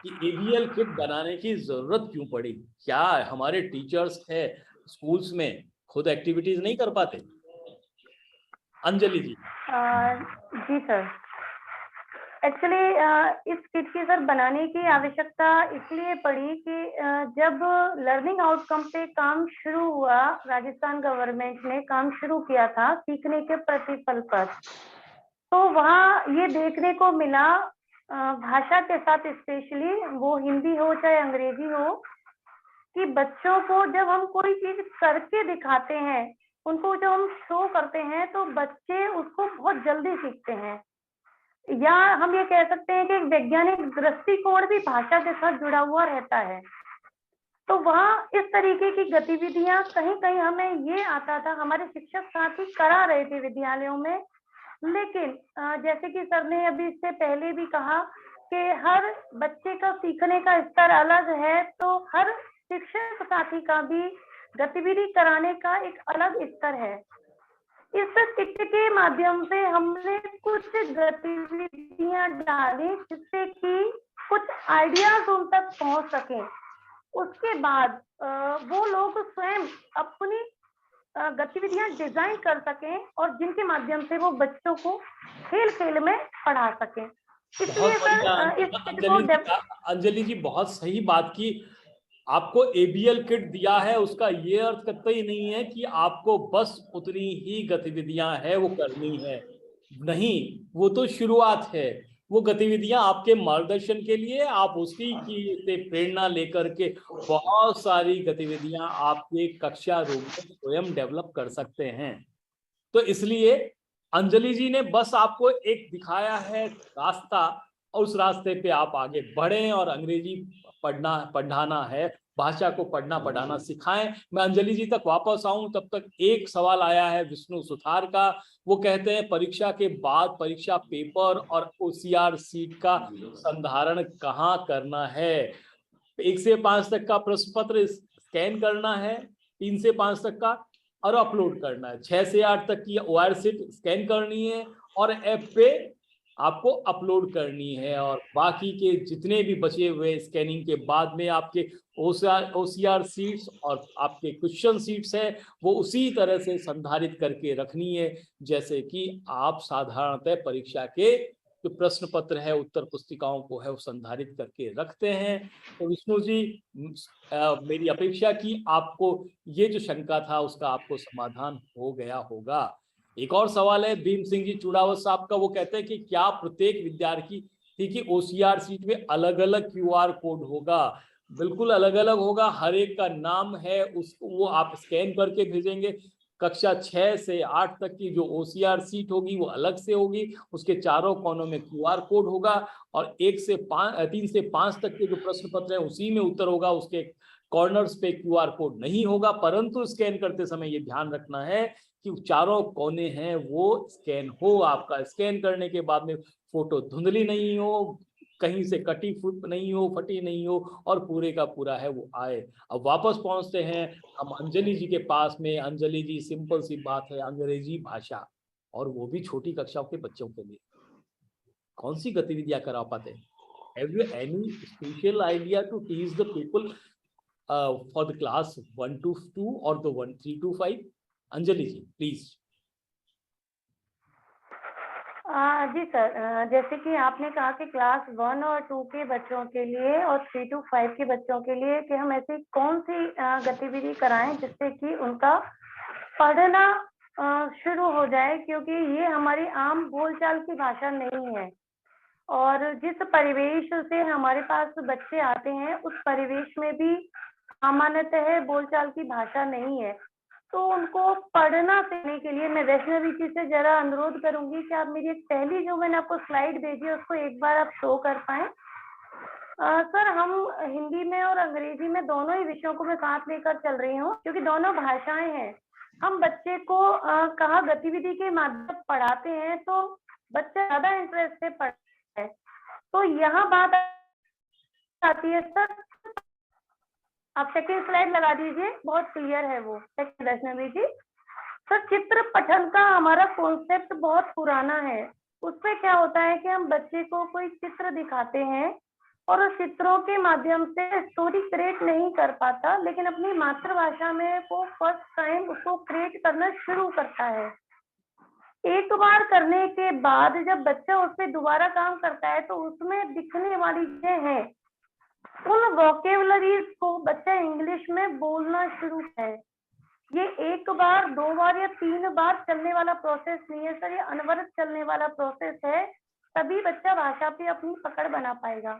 कि एबीएल किट बनाने की जरूरत क्यों पड़ी। क्या हमारे टीचर्स है स्कूल्स में खुद एक्टिविटीज नहीं कर पाते? अंजलि जी। जी सर, एक्चुअली इस किट की सर बनाने की आवश्यकता इसलिए पड़ी कि जब लर्निंग आउटकम पे काम शुरू हुआ, राजस्थान गवर्नमेंट ने काम शुरू किया था सीखने के प्रतिफल पर, तो वहाँ ये देखने को मिला भाषा के साथ, स्पेशली वो हिंदी हो चाहे अंग्रेजी हो, कि बच्चों को जब हम कोई चीज करके दिखाते हैं, उनको जब हम शो करते हैं तो बच्चे उसको बहुत जल्दी सीखते हैं। या हम ये कह सकते हैं कि एक वैज्ञानिक दृष्टिकोण भी भाषा के साथ जुड़ा हुआ रहता है। तो वहाँ इस तरीके की गतिविधियां कहीं कहीं हमें ये आता था, हमारे शिक्षक साथी करा रहे थे विद्यालयों में, लेकिन जैसे कि सर ने अभी इससे पहले भी कहा कि हर बच्चे का सीखने का स्तर अलग है, तो हर शिक्षक साथी का भी गतिविधि कराने का एक अलग स्तर है। इस किट के माध्यम से हमने कुछ गतिविधियां डाली जिससे कि कुछ आइडियाज उन तक पहुंच सके। उसके बाद वो लोग स्वयं अपनी गतिविधियां डिजाइन कर सकें और जिनके माध्यम से वो बच्चों को खेल खेल में पढ़ा सकें। इसलिए सर अंजलि जी बहुत सही बात की। आपको एबीएल किट दिया है उसका ये अर्थ कतई नहीं है कि आपको बस उतनी ही गतिविधियां है वो करनी है, नहीं, वो तो शुरुआत है। वो गतिविधियां आपके मार्गदर्शन के लिए, आप उसी की से प्रेरणा लेकर के बहुत सारी गतिविधियां आपके कक्षा रूम में स्वयं डेवलप कर सकते हैं। तो इसलिए अंजलि जी ने बस आपको एक दिखाया है रास्ता, और उस रास्ते पे आप आगे बढ़ें और अंग्रेजी पढ़ाना है भाषा को पढ़ना पढ़ाना सिखाएं। मैं अंजलि जी तक वापस आऊं, तब तक एक सवाल आया है विष्णु सुथार का। वो कहते हैं परीक्षा के बाद परीक्षा पेपर और OCR सीट का संधारण कहाँ करना है? 1 से 5 तक का प्रश्न पत्र स्कैन करना है, 3 से 5 तक का, और अपलोड करना है। 6 से 8 तक की OR सीट स्कैन करनी है और ऐप पे आपको अपलोड करनी है। और बाकी के जितने भी बचे हुए स्कैनिंग के बाद में आपके OCR सीट्स और आपके क्वेश्चन सीट्स है, वो उसी तरह से संधारित करके रखनी है जैसे कि आप साधारणतः परीक्षा के जो प्रश्न पत्र है, उत्तर पुस्तिकाओं को है, वो संधारित करके रखते हैं। तो विष्णु जी, मेरी अपेक्षा की आपको ये जो शंका था उसका आपको समाधान हो गया होगा। एक और सवाल है भीम सिंह जी चुड़ावत साहब का। वो कहते हैं कि क्या प्रत्येक विद्यार्थी की OCR सीट में अलग अलग QR कोड होगा? बिल्कुल अलग अलग होगा, हर एक का नाम है, उसको वो आप स्कैन करके भेजेंगे। कक्षा 6 से 8 तक की जो OCR सीट होगी वो अलग से होगी, उसके चारों कोनों में QR कोड होगा। और 3 से 5 तक के जो प्रश्न पत्र है उसी में उत्तर होगा, उसके कॉर्नर्स पे QR कोड नहीं होगा। परंतु स्कैन करते समय ये ध्यान रखना है कि चारों कोने हैं वो स्कैन हो। आपका स्कैन करने के बाद में फोटो धुंधली नहीं हो, कहीं से कटी फुट नहीं हो, फटी नहीं हो, और पूरे का पूरा है वो आए। अब वापस पहुंचते हैं हम अंजलि जी के पास में। अंजलि जी, सिंपल सी बात है, अंग्रेजी भाषा, और वो भी छोटी कक्षाओं के बच्चों के लिए कौन सी गतिविधियां करा पाते हैं? Have you any special idea to teach the people for the class 1 to 2 or the 3 to 5? Anjali ji please. जी सर, जैसे कि आपने कहा कि क्लास 1 और 2 के बच्चों के लिए और 3 to 5 के बच्चों के लिए कि हम ऐसी कौन सी गतिविधि कराएं जिससे कि उनका पढ़ना शुरू हो जाए, क्योंकि ये हमारी आम बोलचाल की भाषा नहीं है। और जिस परिवेश से हमारे पास बच्चे आते हैं उस परिवेश में भी सामान्यतः बोलचाल की भाषा नहीं है। तो उनको पढ़ना सीखने के लिए मैं वैष्णवी जी से जरा अनुरोध करूंगी कि आप मेरी एक पहली जो मैंने आपको स्लाइड भेजी है उसको एक बार आप शो कर पाए। सर, हम हिंदी में और अंग्रेजी में दोनों ही विषयों को मैं साथ लेकर चल रही हूँ, क्योंकि दोनों भाषाएं हैं। हम बच्चे को कहाँ गतिविधि के माध्यम पढ़ाते हैं तो बच्चा ज्यादा इंटरेस्ट से पढ़ता है। तो यहाँ बात आती है सर, आप सेकंड स्लाइड लगा दीजिए, बहुत क्लियर है वो वैष्णवी जी। सर, चित्र पठन का हमारा कॉन्सेप्ट बहुत पुराना है। उसमें क्या होता है कि हम बच्चे को कोई चित्र दिखाते हैं और उस चित्रों के माध्यम से स्टोरी क्रिएट नहीं कर पाता, लेकिन अपनी मातृभाषा में वो फर्स्ट टाइम उसको क्रिएट करना शुरू करता है। एक बार करने के बाद जब बच्चा उस पर दोबारा काम करता है तो उसमें दिखने वाली चीजें हैं, उन वोकेबुलरीज को बच्चा इंग्लिश में बोलना शुरू है। ये 1 बार 2 बार या 3 बार चलने वाला प्रोसेस नहीं है सर, ये अनवरत चलने वाला प्रोसेस है। तभी बच्चा भाषा पे अपनी पकड़ बना पाएगा।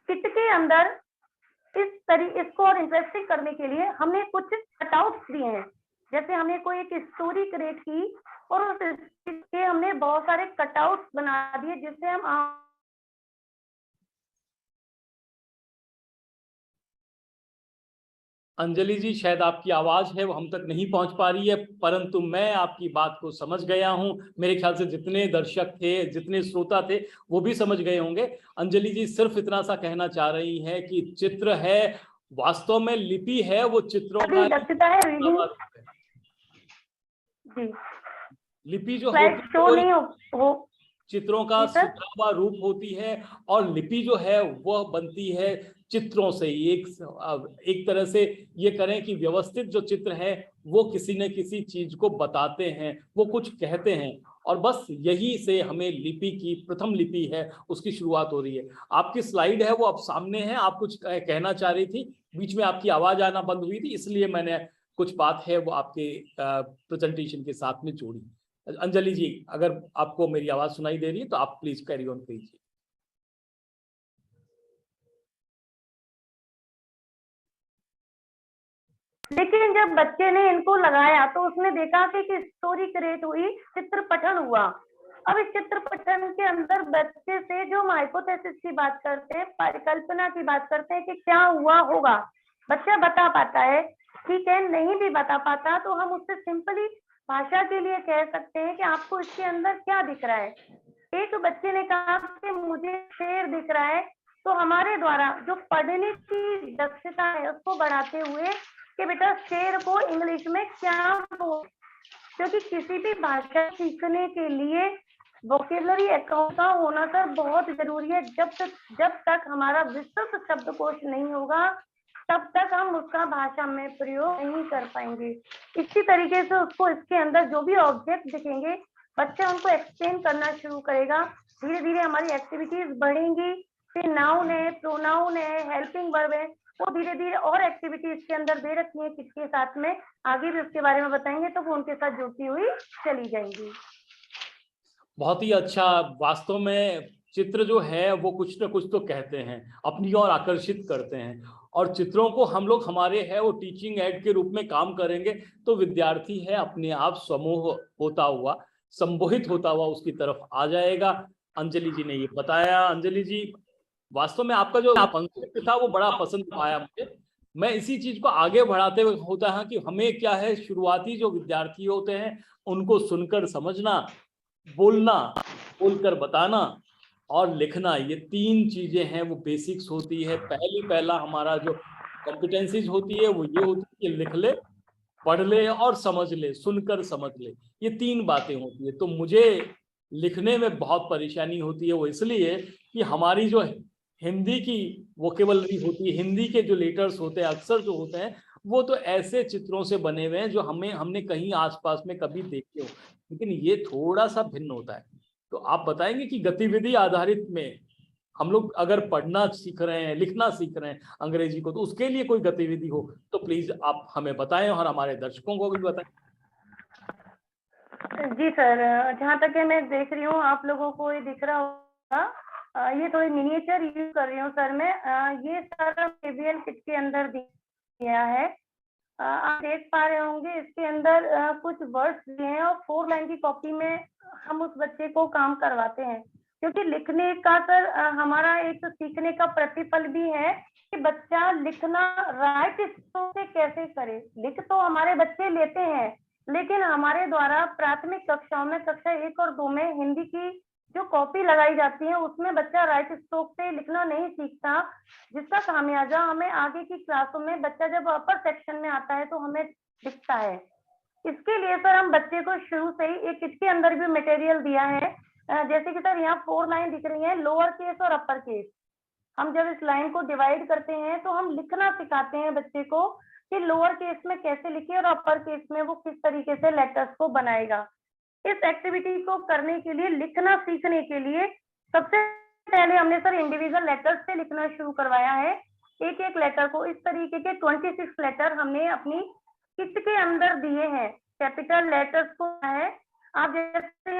किट के अंदर इसको और इंटरेस्टिंग करने के लिए हमने कुछ कटआउट्स दिए हैं। जैसे हमने कोई एक स्टोरी क्रिएट की और उस के हमने बहुत सारे कटआउट्स बना दिए जिससे हम अंजलि जी, शायद आपकी आवाज है वो हम तक नहीं पहुंच पा रही है, परंतु मैं आपकी बात को समझ गया हूं। मेरे ख्याल से जितने दर्शक थे, जितने श्रोता थे, वो भी समझ गए होंगे। अंजलि जी सिर्फ इतना सा कहना चाह रही है कि चित्र है, वास्तव में लिपि है वो चित्रों का दक्षता है रीडिंग जी। लिपि जो होती है चित्रों का सुधा हुआ रूप होती है, और लिपि जो है वह बनती है चित्रों से। एक तरह से ये करें कि व्यवस्थित जो चित्र है वो किसी न किसी चीज को बताते हैं, वो कुछ कहते हैं, और बस यही से हमें लिपि की प्रथम लिपि है उसकी शुरुआत हो रही है। आपकी स्लाइड है वो अब सामने है, आप कुछ कहना चाह रही थी, बीच में आपकी आवाज आना बंद हुई थी, इसलिए मैंने कुछ बात है वो आपके प्रेजेंटेशन के साथ में जोड़ी। अंजलि जी, अगर आपको मेरी आवाज सुनाई दे रही है तो आप प्लीज कैरी ऑन कीजिए। लेकिन जब बच्चे ने इनको लगाया तो उसने देखा कि स्टोरी क्रिएट हुई, चित्र पठन हुआ। अब इस चित्र पठन के अंदर बच्चे से जो हम हाइपोथेसिस की बात करते हैं, परिकल्पना की बात करते हैं कि क्या हुआ होगा, बच्चा बता पाता है, ठीक है, नहीं भी बता पाता तो हम उससे सिंपली भाषा के लिए कह सकते हैं कि आपको इसके अंदर क्या दिख रहा है। एक बच्चे ने कहा कि मुझे शेर दिख रहा है, तो हमारे द्वारा जो पढ़ने की दक्षता है उसको बढ़ाते हुए कि बेटा शेर को इंग्लिश में क्या बोल, क्योंकि किसी भी भाषा सीखने के लिए वोकेबलरी अकाउंट का होना सर बहुत जरूरी है। जब तक हमारा विस्तृत शब्दकोश नहीं होगा तब तक हम उसका भाषा में प्रयोग नहीं कर पाएंगे। इसी तरीके से उसको इसके अंदर जो भी ऑब्जेक्ट दिखेंगे बच्चा उनको एक्सप्लेन करना शुरू करेगा। धीरे धीरे हमारी एक्टिविटीज बढ़ेंगी, फिर नाउन है, प्रोनाउन है, हेल्पिंग वर्ब है, वो धीरे धीरे और एक्टिविटीज के अंदर दे रखी है किसके साथ में, आगे भी उसके बारे में बताएंगे तो वो उनके साथ जुड़ती हुई चली जाएंगी। बहुत ही अच्छा। वास्तव में चित्र जो है वो कुछ ना कुछ तो कहते हैं, अपनी ओर आकर्षित करते हैं, और चित्रों को हम लोग हमारे है वो टीचिंग एड के रूप में काम करेंगे तो विद्यार्थी है अपने आप समूह होता हुआ, संबोधित होता हुआ उसकी तरफ आ जाएगा। अंजलि जी ने ये बताया। अंजलि जी, वास्तव में आपका जो कॉन्सेप्ट था वो बड़ा पसंद आया मुझे। मैं इसी चीज को आगे बढ़ाते हुए होता है कि हमें क्या है, शुरुआती जो विद्यार्थी होते हैं उनको सुनकर समझना, बोलना, बोलकर बताना और लिखना, ये तीन चीजें हैं वो बेसिक्स होती है। पहला हमारा जो कॉम्पिटेंसीज होती है वो ये होती है कि लिख ले, पढ़ ले और समझ ले, सुनकर समझ ले, ये तीन बातें होती है। तो मुझे लिखने में बहुत परेशानी होती है, वो इसलिए कि हमारी जो हिंदी की वोकेबलरी होती है, हिंदी के जो लेटर्स होते हैं अक्सर जो होते हैं वो तो ऐसे चित्रों से बने हुए हैं जो हमने कहीं आसपास में कभी देखे हो, लेकिन ये थोड़ा सा भिन्न होता है। तो आप बताएंगे कि गतिविधि आधारित में हम लोग अगर पढ़ना सीख रहे हैं, लिखना सीख रहे हैं अंग्रेजी को, तो उसके लिए कोई गतिविधि हो तो प्लीज आप हमें बताएं और हमारे दर्शकों को भी बताएं। जी सर, जहाँ तक है मैं देख रही हूँ आप लोगों को ये दिख रहा होगा, ये थोड़ी मिनिएचर यूज कर रही हूँ सर मैं। ये सारा केबीएल किट के अंदर दिया है, आप देख पा रहे होंगे इसके अंदर कुछ वर्ड्स दिए हैं और 4 लाइन की कॉपी में हम उस बच्चे को काम करवाते हैं, क्योंकि लिखने का सर हमारा एक सीखने का प्रतिफल भी है कि बच्चा लिखना राइट स्ट्रोक से कैसे करे। लिख तो हमारे बच्चे लेते हैं, लेकिन हमारे द्वारा प्राथमिक कक्षाओं में कक्षा 1 और 2 में हिंदी की जो कॉपी लगाई जाती है उसमें बच्चा राइट स्ट्रोक से लिखना नहीं सीखता, जिसका खामियाजा हमें आगे की क्लासों में बच्चा जब अपर सेक्शन में आता है तो हमें दिखता है। इसके लिए सर हम बच्चे को शुरू से ही एक किट के अंदर भी मटेरियल दिया है, जैसे कि सर यहाँ 4 लाइन दिख रही है, लोअर केस और अपर केस। हम जब इस लाइन को डिवाइड करते हैं तो हम लिखना सिखाते हैं बच्चे को कि लोअर केस में कैसे लिखे और अपर केस में वो किस तरीके से लेटर्स को बनाएगा। इस एक्टिविटी को करने के लिए, लिखना सीखने के लिए सबसे पहले हमने सर इंडिविजुअल लेटर्स से लिखना शुरू करवाया है। एक एक लेटर को इस तरीके के 26 लेटर हमने अपनी किट के अंदर दिए हैं। कैपिटल लेटर्स को है, आप जैसे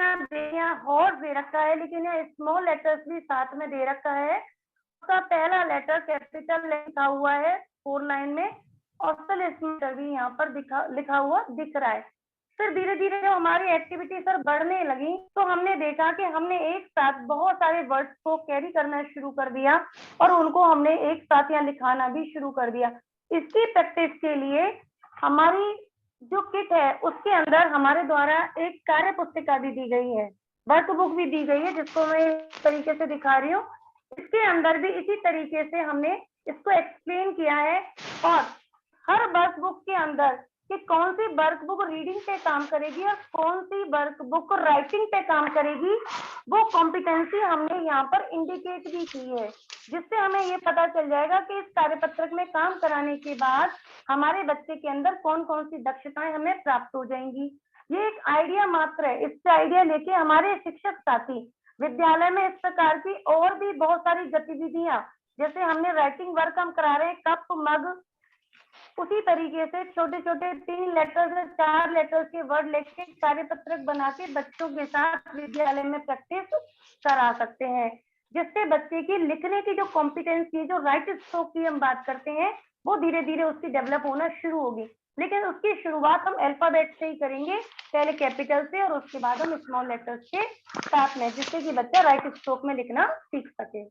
यहाँ हॉर्स दे रखा है, लेकिन यहाँ स्मॉल लेटर्स भी साथ में दे रखा है। उसका पहला लेटर कैपिटल लिखा हुआ है 4 लाइन में, ऑस्टल लेटर भी यहाँ पर लिखा हुआ दिख रहा है। फिर धीरे धीरे जब हमारी एक्टिविटी सर बढ़ने लगी तो हमने देखा कि हमने एक साथ बहुत सारे वर्ड्स को कैरी करना शुरू कर दिया और उनको हमने एक साथ यहाँ लिखाना भी शुरू कर दिया। इसकी प्रैक्टिस के लिए हमारी जो किट है उसके अंदर हमारे द्वारा एक कार्य पुस्तिका भी दी गई है, वर्क बुक भी दी गई है, जिसको मैं इस तरीके से दिखा रही हूँ। इसके अंदर भी इसी तरीके से हमने इसको एक्सप्लेन किया है, और हर वर्क बुक के अंदर कि कौन सी वर्क बुक रीडिंग पे काम करेगी और कौन सी वर्क बुक राइटिंग पे काम करेगी, वो कॉम्पिटेंसी हमने यहाँ पर इंडिकेट भी की है, जिससे हमें ये पता चल जाएगा कि इस कार्यपत्रक में काम कराने के बाद हमारे बच्चे के अंदर कौन कौन सी दक्षताएं हमें प्राप्त हो जाएंगी। ये एक आइडिया मात्र है, इससे आइडिया लेके हमारे शिक्षक साथी विद्यालय में इस प्रकार की और भी बहुत सारी गतिविधियां, जैसे हमने राइटिंग वर्क हम करा रहे हैं, कप मग, उसी तरीके से छोटे छोटे 3 लेटर्स या 4 लेटर्स के वर्ड लेके कार्यपत्रक बना के बच्चों के साथ विद्यालय में प्रैक्टिस करा सकते हैं, जिससे बच्चे की लिखने की जो कॉम्पिटेंसी, जो राइट स्ट्रोक की हम बात करते हैं, वो धीरे धीरे उसकी डेवलप होना शुरू होगी। लेकिन उसकी शुरुआत हम अल्फाबेट से ही करेंगे, पहले कैपिटल से और उसके बाद हम स्मॉल लेटर्स के साथ में, जिससे कि बच्चा राइट स्ट्रोक में लिखना सीख सके।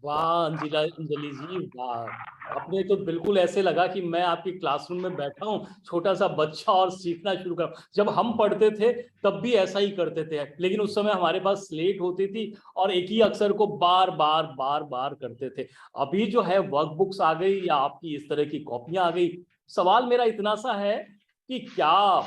वाह अंजलि जी, वाह, आपने तो बिल्कुल ऐसे लगा कि मैं आपकी क्लासरूम में बैठा हूँ, छोटा सा बच्चा, और सीखना शुरू कर। जब हम पढ़ते थे तब भी ऐसा ही करते थे, लेकिन उस समय हमारे पास स्लेट होती थी और एक ही अक्षर को बार बार बार बार करते थे। अभी जो है वर्कबुक्स आ गई या आपकी इस तरह की कॉपियां आ गई। सवाल मेरा इतना सा है कि क्या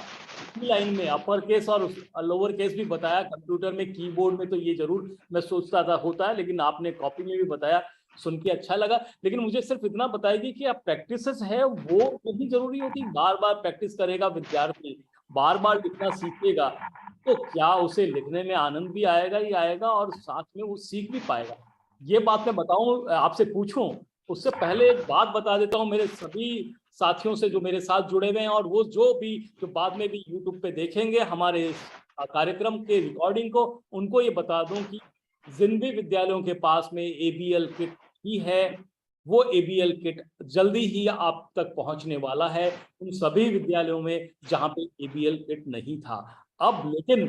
लाइन में अपर केस और लोअर केस भी बताया, कंप्यूटर में कीबोर्ड में तो ये जरूर मैं सोचता था होता है, लेकिन आपने कॉपी में भी बताया, सुन के अच्छा लगा। लेकिन मुझे सिर्फ इतना बताइए कि आप प्रैक्टिसेस है वो नहीं जरूरी होती, बार बार प्रैक्टिस करेगा विद्यार्थी, बार बार लिखना सीखेगा तो क्या उसे लिखने में आनंद भी आएगा ही आएगा और साथ में वो सीख भी पाएगा। ये बात मैं बताऊं, आपसे पूछूं उससे पहले एक बात बता देता हूं मेरे सभी साथियों से जो मेरे साथ जुड़े हुए हैं, और वो जो बाद में भी यूट्यूब पे देखेंगे हमारे कार्यक्रम के रिकॉर्डिंग को, उनको ये बता दूं कि जिन भी विद्यालयों के पास में ABL किट ही है, वो ABL किट जल्दी ही आप तक पहुंचने वाला है उन सभी विद्यालयों में जहां पे ABL किट नहीं था। अब लेकिन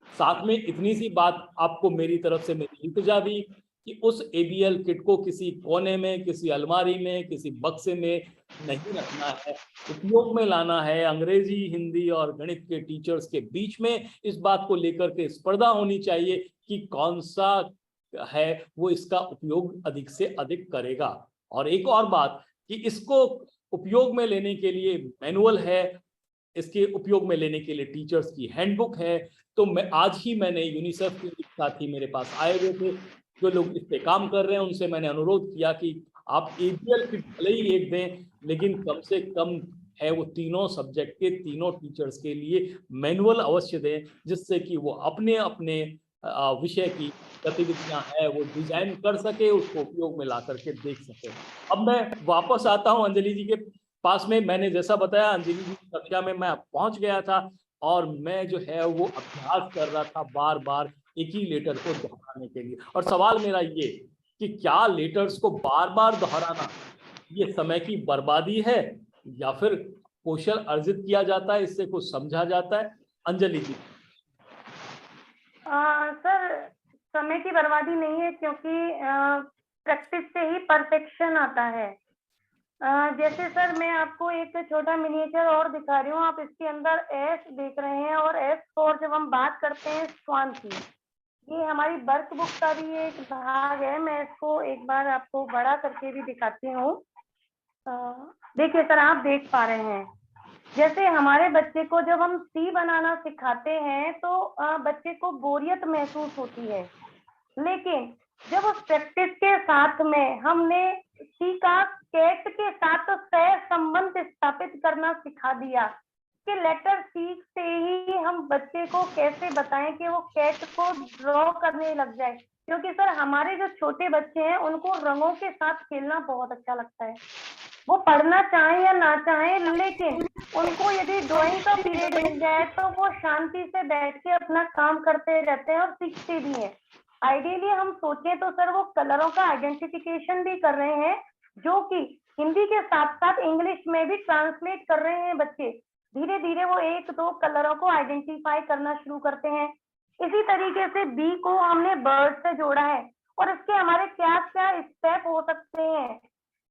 साथ में इतनी सी बात आपको मेरी तरफ से मेरी इल्तिजा भी कि उस ABL किट को किसी कोने में, किसी अलमारी में, किसी बक्से में नहीं रखना है, उपयोग में लाना है। अंग्रेजी, हिंदी और गणित के टीचर्स के बीच में इस बात को लेकर के स्पर्धा होनी चाहिए कि कौन सा है वो इसका उपयोग अधिक से अधिक करेगा। और एक और बात कि इसको उपयोग में लेने के लिए मैनुअल है, इसके उपयोग में लेने के लिए टीचर्स की हैंडबुक है। तो मैंने यूनिसेफ के साथी मेरे पास आए हुए थे जो लोग इस पे काम कर रहे हैं, उनसे मैंने अनुरोध किया कि आप ABL किट भले ही एक दें, लेकिन कम से कम है वो तीनों सब्जेक्ट के तीनों टीचर्स के लिए मैनुअल अवश्य दें, जिससे कि वो अपने अपने विषय की गतिविधियां हैं वो डिजाइन कर सके, उसको उपयोग में ला करके देख सके। अब मैं वापस आता हूं अंजलि जी के पास में। मैंने जैसा बताया अंजलि जी की कक्षा में मैं पहुंच गया था और मैं जो है वो अभ्यास कर रहा था बार बार एक ही लेटर को दोहराने के लिए। और सवाल मेरा ये कि क्या लेटर्स को बार बार दोहराना ये समय की बर्बादी है या फिर कौशल अर्जित किया जाता है, इससे कुछ समझा जाता है? अंजलि जी। सर, समय की बर्बादी नहीं है, क्योंकि प्रैक्टिस से ही परफेक्शन आता है। जैसे सर मैं आपको एक छोटा मिनिएचर और दिखा रही हूँ, आप इसके अंदर S देख रहे हैं, और S और जब हम बात करते हैं स्वान की, ये हमारी वर्कबुक का भी एक भाग है। मैं इसको एक बार आपको बड़ा करके भी दिखाती हूँ। देखिए सर, आप देख पा रहे हैं, जैसे हमारे बच्चे को जब हम सी बनाना सिखाते हैं तो बच्चे को बोरियत महसूस होती है, लेकिन जब उस प्रैक्टिस के साथ में हमने सी का कैट के साथ सह संबंध स्थापित करना सिखा दिया कि लेटर सी से ही हम बच्चे को कैसे बताएं कि वो कैट को ड्रॉ करने लग जाए। क्योंकि सर हमारे जो छोटे बच्चे हैं उनको रंगों के साथ खेलना बहुत अच्छा लगता है, वो पढ़ना चाहे या ना चाहे, लेकिन उनको यदि ड्राइंग का पीरियड मिल जाए तो वो शांति से बैठ के अपना काम करते रहते हैं और सीखते भी हैं। आइडियली हम सोचें तो सर वो कलरों का आइडेंटिफिकेशन भी कर रहे हैं, जो कि हिंदी के साथ साथ इंग्लिश में भी ट्रांसलेट कर रहे हैं बच्चे। धीरे धीरे वो एक दो कलरों को आइडेंटिफाई करना शुरू करते हैं। इसी तरीके से बी को हमने बर्ड से जोड़ा है, और इसके हमारे क्या क्या स्टेप हो सकते हैं।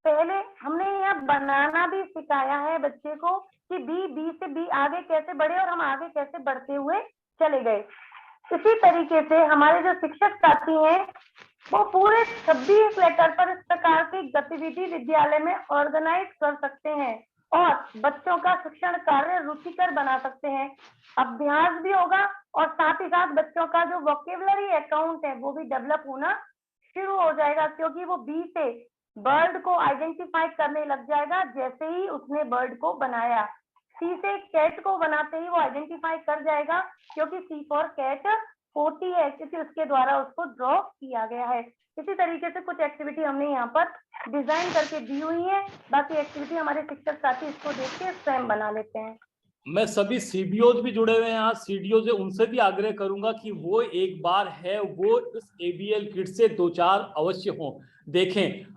पहले हमने यहाँ बनाना भी सिखाया है बच्चे को कि बी से बी आगे कैसे बढ़े और हम आगे कैसे बढ़ते हुए चले गए। इसी तरीके से हमारे जो शिक्षक साथी हैं वो पूरे 26 लेटर पर इस प्रकार की गतिविधि विद्यालय में ऑर्गेनाइज कर सकते हैं और बच्चों का शिक्षण कार्य रुचिकर बना सकते हैं। अभ्यास भी होगा और साथ ही साथ बच्चों का जो वोकेबलरी अकाउंट है वो भी डेवलप होना शुरू हो जाएगा, क्योंकि वो बी से बर्ड को आइडेंटिफाई करने लग जाएगा जैसे ही उसने बर्ड को बनाया। सी से कैट को बनाते ही वो आइडेंटिफाई कर जाएगा, क्योंकि सी फॉर कैट होती है, क्योंकि उसके द्वारा उसको ड्रॉ किया गया है। इसी तरीके से कुछ एक्टिविटी हमने यहाँ पर डिजाइन करके दी हुई है, बाकी एक्टिविटी हमारे शिक्षक साथी इसको देख के स्वयं बना लेते हैं। मैं सभी CBOs भी जुड़े हुए हैं यहाँ, CDO से उनसे भी आग्रह करूंगा कि वो एक बार है वो इस ABL किट से 2-4 अवश्य हो देखें।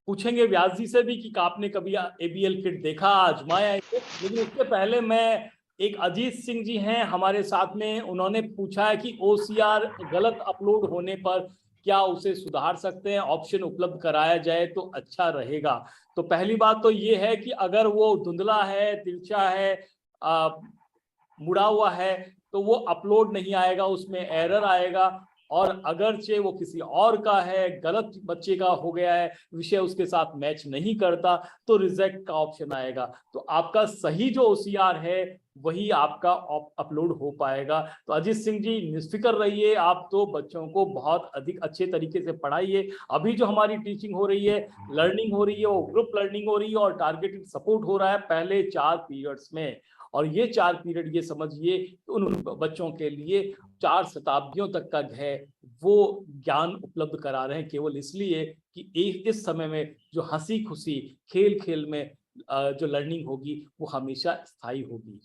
पूछेंगे व्यास जी से भी कि आपने कभी ABL किट देखा, आजमाया है? लेकिन उसके पहले मैं एक अजीत सिंह जी हैं हमारे साथ में, उन्होंने पूछा है कि OCR गलत अपलोड होने पर क्या उसे सुधार सकते हैं, ऑप्शन उपलब्ध कराया जाए तो अच्छा रहेगा। तो पहली बात तो ये है कि अगर वो धुंधला है, तिरछा है, मुड़ा हुआ है, तो वो अपलोड नहीं आएगा, उसमें एरर आएगा। और अगरचे वो किसी और का है, गलत बच्चे का हो गया है, विषय उसके साथ मैच नहीं करता, तो रिजेक्ट का ऑप्शन आएगा। तो आपका सही जो OCR है वही आपका अपलोड हो पाएगा। तो अजीत सिंह जी निष्फिक्र रहिए, आप तो बच्चों को बहुत अधिक अच्छे तरीके से पढ़ाइए। अभी जो हमारी टीचिंग हो रही है, लर्निंग हो रही है, वो ग्रुप लर्निंग हो रही है और टारगेटेड सपोर्ट हो रहा है पहले 4 पीरियड्स में। और ये 4 पीरियड ये समझिए उन बच्चों के लिए 4 शताब्दियों तक का है वो ज्ञान उपलब्ध करा रहे हैं, केवल इसलिए कि इस समय में जो हंसी खुशी खेल खेल में जो लर्निंग होगी वो हमेशा स्थायी होगी।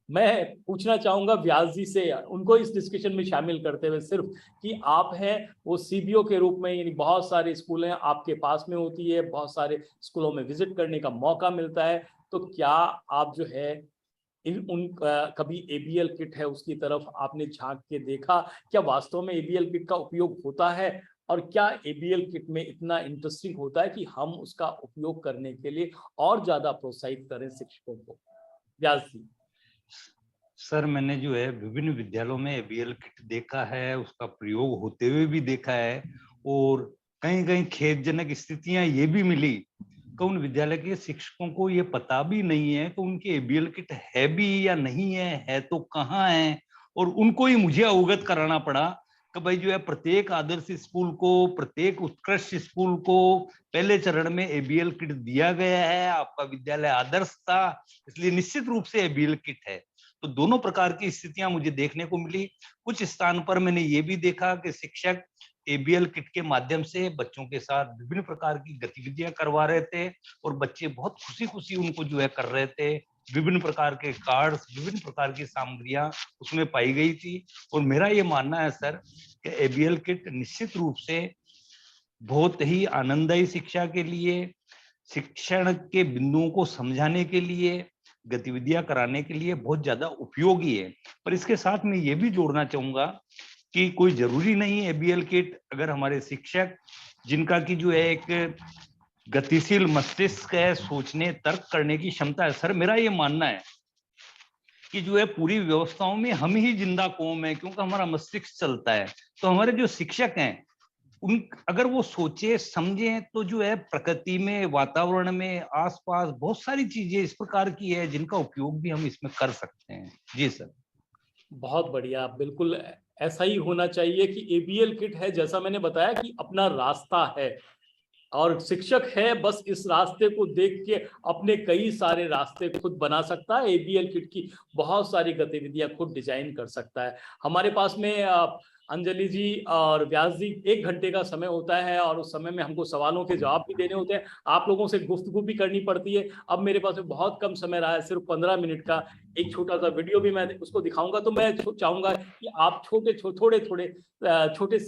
मैं पूछना चाहूंगा व्यास जी से, उनको इस डिस्कशन में शामिल करते हुए, सिर्फ कि आप हैं वो CBO के रूप में, यानी बहुत सारे स्कूल हैं आपके पास में होती है, बहुत सारे स्कूलों में विजिट करने का मौका मिलता है, तो क्या आप जो है कभी ABL किट है उसकी तरफ आपने झांक के देखा? क्या वास्तव में ABL किट का उपयोग होता है? और क्या ABL किट में इतना इंटरेस्टिंग होता है कि हम उसका उपयोग करने के लिए और ज्यादा प्रोत्साहित करें शिक्षकों को? व्यास जी। सर, मैंने जो है विभिन्न विद्यालयों में ABL किट देखा है, उसका प्रयोग होते हुए भी देखा है, और कहीं कहीं खेदजनक स्थितियां ये भी मिली कि उन विद्यालय के शिक्षकों को ये पता भी नहीं है कि उनके ABL किट है भी या नहीं है तो कहाँ है, और उनको ही मुझे अवगत कराना पड़ा कि भाई जो है प्रत्येक आदर्श स्कूल को, प्रत्येक उत्कृष्ट स्कूल को पहले चरण में ABL किट दिया गया है। आपका विद्यालय आदर्श था, इसलिए निश्चित रूप से ABL किट है। तो दोनों प्रकार की स्थितियां मुझे देखने को मिली। कुछ स्थान पर मैंने ये भी देखा कि शिक्षक ABL किट के माध्यम से बच्चों के साथ विभिन्न प्रकार की गतिविधियां करवा रहे थे और बच्चे बहुत खुशी खुशी उनको जो है कर रहे थे। विभिन्न प्रकार के कार्ड्स, विभिन्न प्रकार की सामग्रियां उसमें पाई गई थी। और मेरा ये मानना है सर कि ABL किट निश्चित रूप से बहुत ही आनंददायी शिक्षा के लिए, शिक्षण के बिंदुओं को समझाने के लिए, गतिविधियां कराने के लिए बहुत ज्यादा उपयोगी है। पर इसके साथ में ये भी जोड़ना चाहूंगा कि कोई जरूरी नहीं है ABL किट, अगर हमारे शिक्षक जिनका की जो है एक गतिशील मस्तिष्क है, सोचने तर्क करने की क्षमता है, सर मेरा ये मानना है कि जो है पूरी व्यवस्थाओं में हम ही जिंदा कौम है, क्योंकि हमारा मस्तिष्क चलता है। तो हमारे जो शिक्षक हैं उन अगर वो सोचे समझे तो जो है प्रकृति में, वातावरण में, आसपास बहुत सारी चीजें इस प्रकार की है जिनका उपयोग भी हम इसमें कर सकते हैं। जी सर। बहुत बढ़िया, बिल्कुल ऐसा ही होना चाहिए कि ABL किट है, जैसा मैंने बताया कि अपना रास्ता है और शिक्षक है बस इस रास्ते को देख के अपने कई सारे रास्ते खुद बना सकता है। ABL किट की बहुत सारी गतिविधियां खुद डिजाइन कर सकता है। हमारे पास में अंजलि जी और व्यास जी 1 घंटे का समय होता है और उस समय में हमको सवालों के जवाब भी देने होते हैं, आप लोगों से गुफ्तगू भी करनी पड़ती है। अब मेरे पास में बहुत कम समय रहा है, सिर्फ 15 मिनट का एक छोटा सा वीडियो भी मैं उसको दिखाऊंगा। तो मैं चाहूंगा कि आप छोटे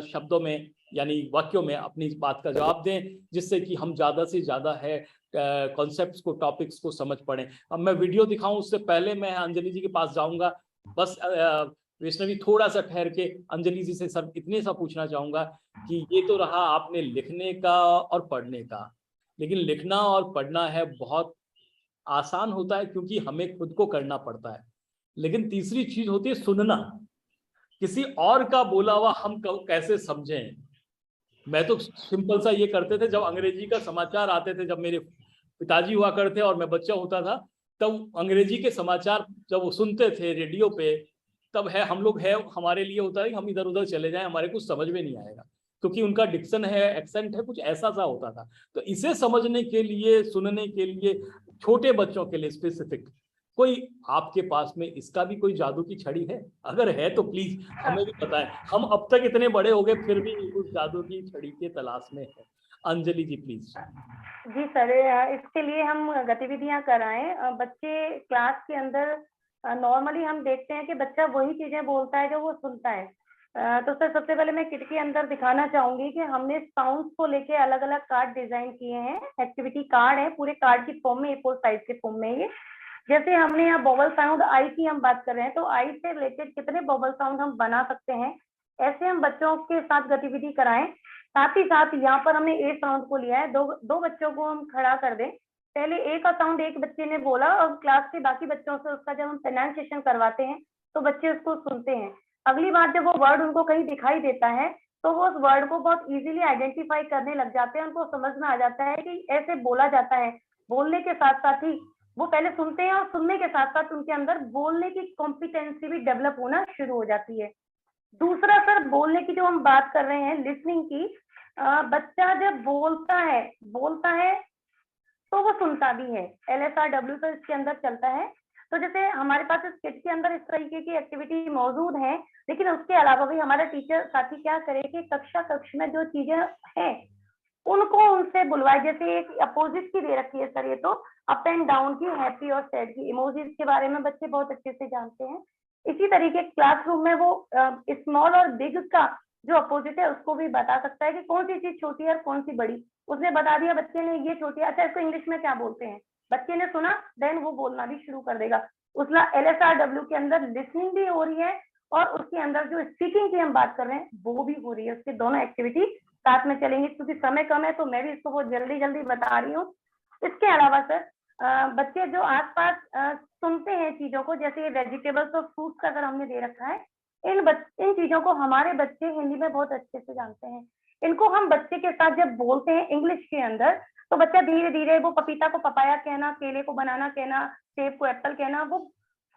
शब्दों में यानी वाक्यों में अपनी इस बात का जवाब दें, जिससे कि हम ज्यादा से ज्यादा है कॉन्सेप्ट्स को, टॉपिक्स को समझ पड़े। अब मैं वीडियो दिखाऊं उससे पहले मैं अंजलि जी के पास जाऊंगा। बस वैष्णवी थोड़ा सा ठहर के अंजलि जी से सर इतने सा पूछना चाहूंगा कि ये तो रहा आपने लिखने का और पढ़ने का, लेकिन लिखना और पढ़ना है बहुत आसान होता है क्योंकि हमें खुद को करना पड़ता है, लेकिन तीसरी चीज होती है सुनना। किसी और का बोला हुआ हम कैसे समझें? मैं तो सिंपल सा ये करते थे, जब अंग्रेजी का समाचार आते थे, जब मेरे पिताजी हुआ करते और मैं बच्चा होता था, तब अंग्रेजी के समाचार जब वो सुनते थे रेडियो पे, तब है हम लोग है हमारे लिए होता है कि हम इधर उधर चले जाएं, हमारे कुछ समझ में नहीं आएगा क्योंकि उनका डिक्शन है, एक्सेंट है, कुछ ऐसा सा होता था। तो इसे समझने के लिए, सुनने के लिए, छोटे बच्चों के लिए स्पेसिफिक कोई आपके पास में इसका भी कोई जादू की छड़ी है? अगर है तो प्लीज हमें भी बताएं, हम अब तक इतने बड़े हो गए फिर भी उस जादू की छड़ी के तलाश में है। अंजलि जी प्लीज। जी सर, इसके लिए हम गतिविधियां कराएं। बच्चे क्लास के अंदर नॉर्मली हम देखते हैं कि बच्चा वही चीजें बोलता है जो वो सुनता है। तो सर सबसे पहले मैं किट के अंदर दिखाना चाहूंगी कि हमने साउंड्स को लेके अलग अलग कार्ड डिजाइन किए हैं। एक्टिविटी कार्ड है, पूरे कार्ड की फॉर्म में, A4 साइज के फॉर्म में। ये जैसे हमने यहाँ बबल साउंड आई की हम बात कर रहे हैं, तो आई से रिलेटेड कितने बबल साउंड हम बना सकते हैं, ऐसे हम बच्चों के साथ गतिविधि कराएं। साथ ही साथ यहाँ पर हमने ए साउंड को लिया है, दो बच्चों को हम खड़ा कर दें। पहले ए का साउंड एक बच्चे ने बोला और क्लास के बाकी बच्चों से उसका जब हम प्रोनाउंसिएशन करवाते हैं तो बच्चे उसको सुनते हैं। अगली बार जब वो वर्ड उनको कहीं दिखाई देता है तो वो उस वर्ड को बहुत इजीली आइडेंटिफाई करने लग जाते हैं, उनको समझ में आ जाता है कि ऐसे बोला जाता है। बोलने के साथ साथ ही वो पहले सुनते हैं और सुनने के साथ साथ उनके अंदर बोलने की कॉम्पिटेंसी भी डेवलप होना शुरू हो जाती है। दूसरा सर, बोलने की जो हम बात कर रहे हैं, लिसनिंग की, बच्चा जब बोलता है तो वो सुनता भी है। LSRW तो इसके अंदर चलता है। तो जैसे हमारे पास इस किट के अंदर इस तरीके की एक्टिविटी मौजूद है, लेकिन उसके अलावा भी हमारा टीचर साथी क्या करे कि कक्ष में जो चीजें हैं उनको उनसे बुलवाए। जैसे एक अपोजिट की दे रखी है सर, ये तो अप एंड डाउन की, हैप्पी और सैड की, इमोजीज के बारे में बच्चे बहुत अच्छे से जानते हैं। इसी तरीके क्लासरूम में वो स्मॉल और बिग का जो अपोजिट है उसको भी बता सकता है कि कौन सी चीज छोटी है और कौन सी बड़ी। उसने बता दिया बच्चे ने ये छोटी है, अच्छा इसको इंग्लिश में क्या बोलते हैं, बच्चे ने सुना, देन वो बोलना भी शुरू कर देगा। उसला LSRW के अंदर लिसनिंग भी हो रही है और उसके अंदर जो स्पीकिंग की हम बात कर रहे हैं वो भी हो रही है। उसके दोनों एक्टिविटी साथ में चलेंगी। क्योंकि समय कम है तो मैं भी इसको बहुत जल्दी बता रही हूँ। इसके अलावा सर, बच्चे जो आसपास सुनते हैं चीजों को, जैसे वेजिटेबल्स और फ्रूट्स का अगर हमने दे रखा है, इन चीजों को हमारे बच्चे हिंदी में बहुत अच्छे से जानते हैं। इनको हम बच्चे के साथ जब बोलते हैं इंग्लिश के अंदर तो बच्चा धीरे धीरे वो पपीता को पपाया कहना, केले को बनाना कहना, सेब को एप्पल कहना, वो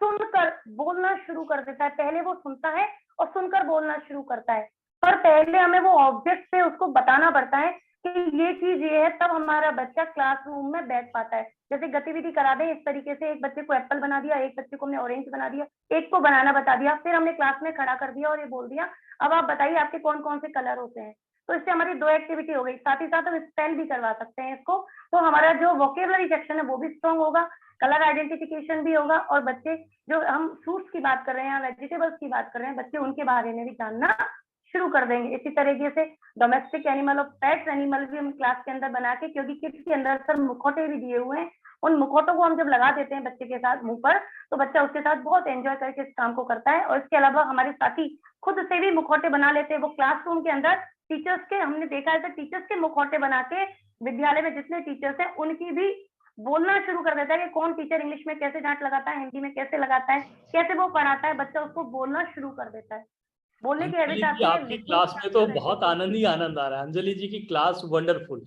सुनकर बोलना शुरू कर देता है। पहले वो सुनता है और सुनकर बोलना शुरू करता है, पर पहले हमें वो ऑब्जेक्ट से उसको बताना पड़ता है कि ये चीज ये है, तब हमारा बच्चा क्लासरूम में बैठ पाता है। जैसे गतिविधि करा दें इस तरीके से, एक बच्चे को एप्पल बना दिया, एक बच्चे को हमने ऑरेंज बना दिया, एक को बनाना बता दिया, फिर हमने क्लास में खड़ा कर दिया और ये बोल दिया अब आप बताइए आपके कौन कौन से कलर होते हैं। तो इससे हमारी 2 एक्टिविटी हो गई। साथ ही साथ हम स्पेल भी करवा सकते हैं इसको, तो हमारा जो वोकेबलरी सेक्शन है वो भी स्ट्रॉन्ग होगा, कलर आइडेंटिफिकेशन भी होगा, और बच्चे जो हम फ्रूट्स की बात कर रहे हैं, वेजिटेबल्स की बात कर रहे हैं, बच्चे उनके बारे में भी जानना शुरू कर देंगे। इसी तरीके से डोमेस्टिक एनिमल और पेट्स एनिमल भी हम क्लास के अंदर बना के, क्योंकि किट्स के अंदर सर मुखौटे भी दिए हुए हैं, उन मुखौटों को हम जब लगा देते हैं बच्चे के साथ मुंह पर तो बच्चा उसके साथ बहुत एंजॉय करके इस काम को करता है। और इसके अलावा हमारे साथी खुद से भी मुखौटे बना लेते हैं। वो क्लासरूम के अंदर टीचर्स के, हमने देखा है टीचर्स के मुखौटे बना के विद्यालय में जितने टीचर्स हैं उनकी भी बोलना शुरू कर देता है कि कौन टीचर इंग्लिश में कैसे डांट लगाता है, हिंदी में कैसे लगाता है, कैसे वो पढ़ाता है, बच्चा उसको बोलना शुरू कर देता है। बोलने की हैबिट आती है। आपकी क्लास में तो बहुत आनंद ही आनंद आ रहा है। अंजलि जी की क्लास वंडरफुल।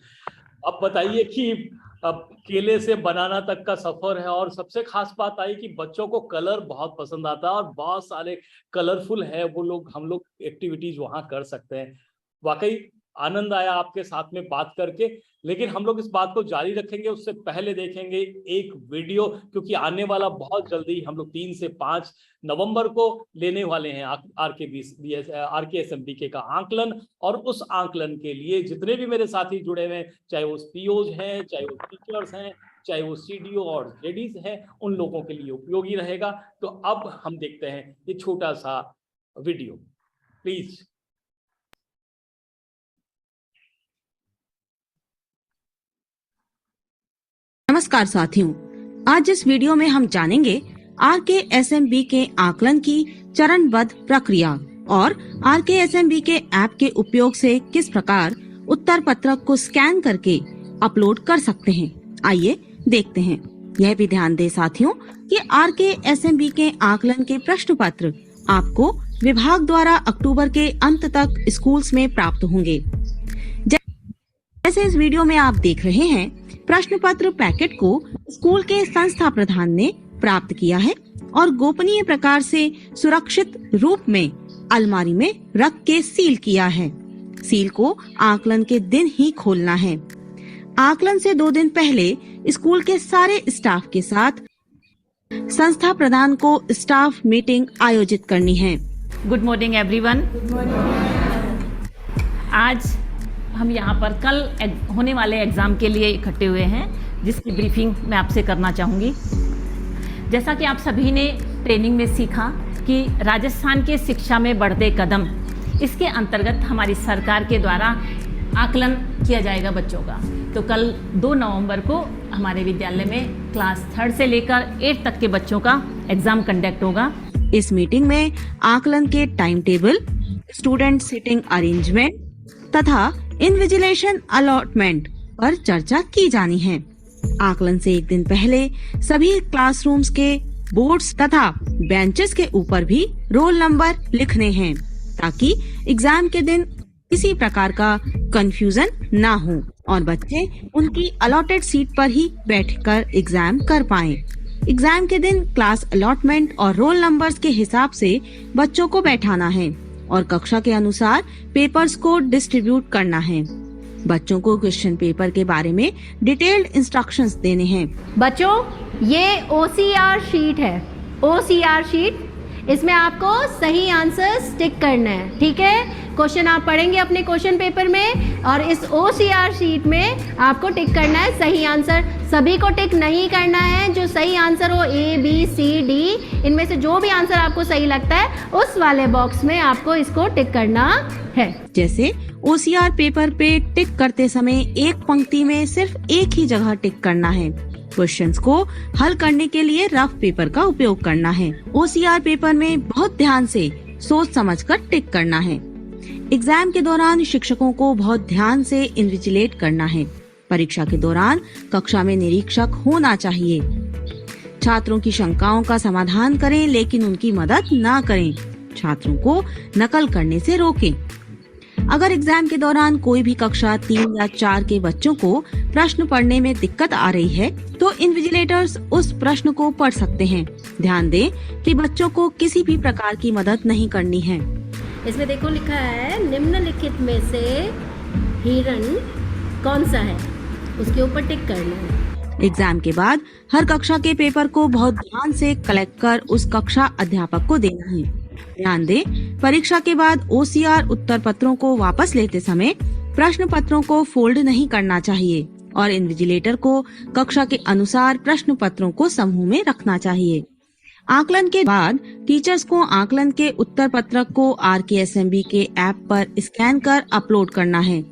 अब बताइए कि अब केले से बनाना तक का सफर है, और सबसे खास बात आई कि बच्चों को कलर बहुत पसंद आता है और बहुत सारे कलरफुल है वो लोग, हम लोग एक्टिविटीज वहां कर सकते हैं। वाकई आनंद आया आपके साथ में बात करके, लेकिन हम लोग इस बात को जारी रखेंगे। उससे पहले देखेंगे एक वीडियो, क्योंकि आने वाला बहुत जल्दी हम लोग 3 से 5 नवंबर को लेने वाले हैं RKSMBK का आंकलन। और उस आंकलन के लिए जितने भी मेरे साथी जुड़े हुए हैं, चाहे वो POs हैं, चाहे वो टीचर्स हैं, चाहे वो CDO और JDs हैं, उन लोगों के लिए उपयोगी रहेगा। तो अब हम देखते हैं ये छोटा सा वीडियो, प्लीज। नमस्कार साथियों, आज इस वीडियो में हम जानेंगे RKSMB के आकलन की चरणबद्ध प्रक्रिया और RKSMB के ऐप के उपयोग से किस प्रकार उत्तर पत्रक को स्कैन करके अपलोड कर सकते हैं। आइए देखते हैं। यह भी ध्यान दें साथियों कि RKSMB के आकलन के प्रश्न पत्र आपको विभाग द्वारा अक्टूबर के अंत तक स्कूल्स में प्राप्त होंगे। जैसे इस वीडियो में आप देख रहे हैं, प्रश्न पत्र पैकेट को स्कूल के संस्था प्रधान ने प्राप्त किया है और गोपनीय प्रकार से सुरक्षित रूप में अलमारी में रख के सील किया है। सील को आकलन के दिन ही खोलना है। आकलन से 2 दिन पहले स्कूल के सारे स्टाफ के साथ संस्था प्रधान को स्टाफ मीटिंग आयोजित करनी है। Good morning everyone. आज हम यहाँ पर कल होने वाले एग्ज़ाम के लिए इकट्ठे हुए हैं, जिसकी ब्रीफिंग मैं आपसे करना चाहूँगी। जैसा कि आप सभी ने ट्रेनिंग में सीखा कि राजस्थान के शिक्षा में बढ़ते कदम, इसके अंतर्गत हमारी सरकार के द्वारा आकलन किया जाएगा बच्चों का। तो कल 2 नवंबर को हमारे विद्यालय में क्लास 3 से लेकर 8 तक के बच्चों का एग्ज़ाम कंडक्ट होगा। इस मीटिंग में आकलन के time table, student seating arrangement तथा इन्विजिलेशन अलॉटमेंट पर चर्चा की जानी है। आकलन से एक दिन पहले सभी क्लासरूम्स के बोर्ड्स तथा बेंचेस के ऊपर भी रोल नंबर लिखने हैं ताकि एग्जाम के दिन किसी प्रकार का कंफ्यूजन ना हो और बच्चे उनकी अलॉटेड सीट पर ही बैठकर एग्जाम कर पाएं। एग्जाम के दिन क्लास अलॉटमेंट और रोल नंबर्स के हिसाब से बच्चों को बैठाना है और कक्षा के अनुसार पेपर्स को डिस्ट्रीब्यूट करना है। बच्चों को क्वेश्चन पेपर के बारे में डिटेल्ड इंस्ट्रक्शंस देने हैं। बच्चों, ये OCR शीट है। OCR शीट, इसमें आपको सही आंसर टिक करना है, ठीक है। क्वेश्चन आप पढ़ेंगे अपने क्वेश्चन पेपर में और इस OCR शीट में आपको टिक करना है सही आंसर। सभी को टिक नहीं करना है, जो सही आंसर हो A, B, C, D, इनमें से जो भी आंसर आपको सही लगता है उस वाले बॉक्स में आपको इसको टिक करना है। जैसे OCR पेपर पे टिक करते समय एक पंक्ति में सिर्फ एक ही जगह टिक करना है। क्वेश्चंस को हल करने के लिए रफ पेपर का उपयोग करना है। OCR पेपर में बहुत ध्यान से सोच समझकर टिक करना है। एग्जाम के दौरान शिक्षकों को बहुत ध्यान से इन्विजिलेट करना है। परीक्षा के दौरान कक्षा में निरीक्षक होना चाहिए। छात्रों की शंकाओं का समाधान करें लेकिन उनकी मदद ना करें। छात्रों को नकल करने से रोकें। अगर एग्जाम के दौरान कोई भी कक्षा 3 या 4 के बच्चों को प्रश्न पढ़ने में दिक्कत आ रही है तो इन्विजिलेटर्स उस प्रश्न को पढ़ सकते हैं। ध्यान दें कि बच्चों को किसी भी प्रकार की मदद नहीं करनी है। इसमें देखो लिखा है निम्नलिखित में से हिरण कौन सा है, उसके ऊपर टिक करना है। एग्जाम के बाद हर कक्षा के पेपर को बहुत ध्यान से कलेक्ट कर उस कक्षा अध्यापक को देना है। ध्यान दें, परीक्षा के बाद OCR उत्तर पत्रों को वापस लेते समय प्रश्न पत्रों को फोल्ड नहीं करना चाहिए और इन्विजिलेटर को कक्षा के अनुसार प्रश्न पत्रों को समूह में रखना चाहिए। आकलन के बाद टीचर्स को आकलन के उत्तर पत्रक को RKSMB के ऐप पर स्कैन कर अपलोड करना है।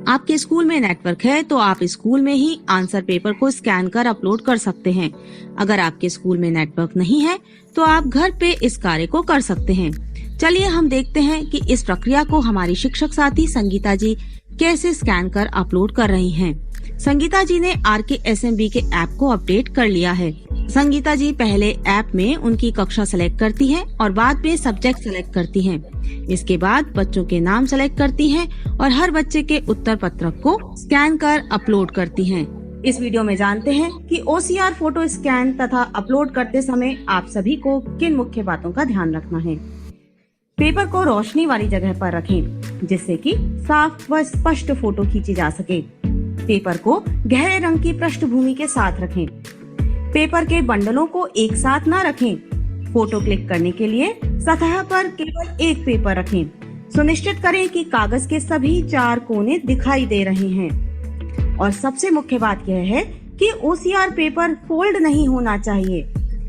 आपके स्कूल में नेटवर्क है तो आप स्कूल में ही आंसर पेपर को स्कैन कर अपलोड कर सकते हैं। अगर आपके स्कूल में नेटवर्क नहीं है तो आप घर पे इस कार्य को कर सकते हैं। चलिए हम देखते हैं कि इस प्रक्रिया को हमारी शिक्षक साथी संगीता जी कैसे स्कैन कर अपलोड कर रही हैं। संगीता जी ने RKSMB के ऐप को अपडेट कर लिया है। संगीता जी पहले ऐप में उनकी कक्षा सेलेक्ट करती हैं और बाद में सब्जेक्ट सेलेक्ट करती हैं। इसके बाद बच्चों के नाम सेलेक्ट करती हैं और हर बच्चे के उत्तर पत्रक को स्कैन कर अपलोड करती हैं। इस वीडियो में जानते हैं कि OCR फोटो स्कैन तथा अपलोड करते समय आप सभी को किन मुख्य बातों का ध्यान रखना है। पेपर को रोशनी वाली जगह पर रखें जिससे कि साफ व स्पष्ट फोटो खींची जा सके। पेपर को गहरे रंग की पृष्ठभूमि के साथ रखें। पेपर के बंडलों को एक साथ न रखें। फोटो क्लिक करने के लिए सतह पर केवल एक पेपर रखें। सुनिश्चित करें कि कागज के सभी 4 कोने दिखाई दे रहे हैं। और सबसे मुख्य बात यह है कि OCR पेपर फोल्ड नहीं होना चाहिए।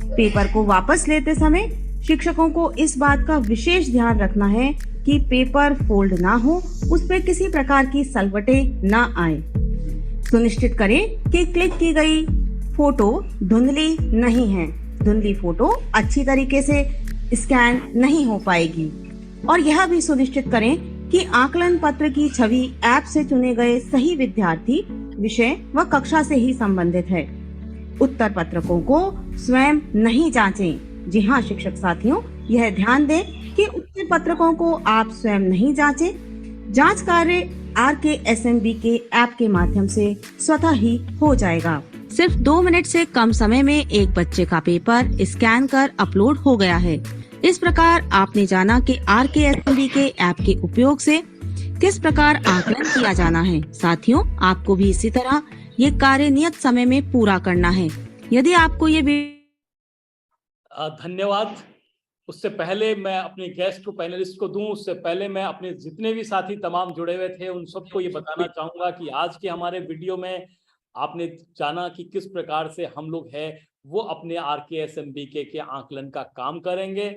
पेपर को वापस लेते समय शिक्षकों को इस बात का विशेष ध्यान रखना है कि पेपर फोल्ड ना हो, उस पर किसी प्रकार की सलवटें ना आए। सुनिश्चित करें कि क्लिक की गई फोटो धुंधली नहीं है। धुंधली फोटो अच्छी तरीके से स्कैन नहीं हो पाएगी। और यह भी सुनिश्चित करें कि आकलन पत्र की छवि ऐप से चुने गए सही विद्यार्थी, विषय व कक्षा से ही संबंधित है। उत्तर पत्रकों को स्वयं नहीं जांचें। जी हाँ शिक्षक साथियों, यह ध्यान दें कि उत्तर पत्रकों को आप स्वयं नहीं जांचें। जांच कार्य RKSMB के ऐप के माध्यम से स्वतः ही हो जाएगा। सिर्फ 2 मिनट से कम समय में एक बच्चे का पेपर स्कैन कर अपलोड हो गया है। इस प्रकार आपने जाना कि RKSMB के ऐप के उपयोग से किस प्रकार आकलन किया जाना है। साथियों, आपको भी इसी तरह ये कार्य नियत समय में पूरा करना है। यदि आपको ये धन्यवाद। उससे पहले मैं अपने गेस्ट को, पैनलिस्ट को दूं, उससे पहले मैं अपने जितने भी साथी तमाम जुड़े हुए थे उन सबको ये बताना चाहूंगा कि आज के हमारे वीडियो में आपने जाना कि किस प्रकार से हम लोग हैं वो अपने RKSMB के आकलन का काम करेंगे।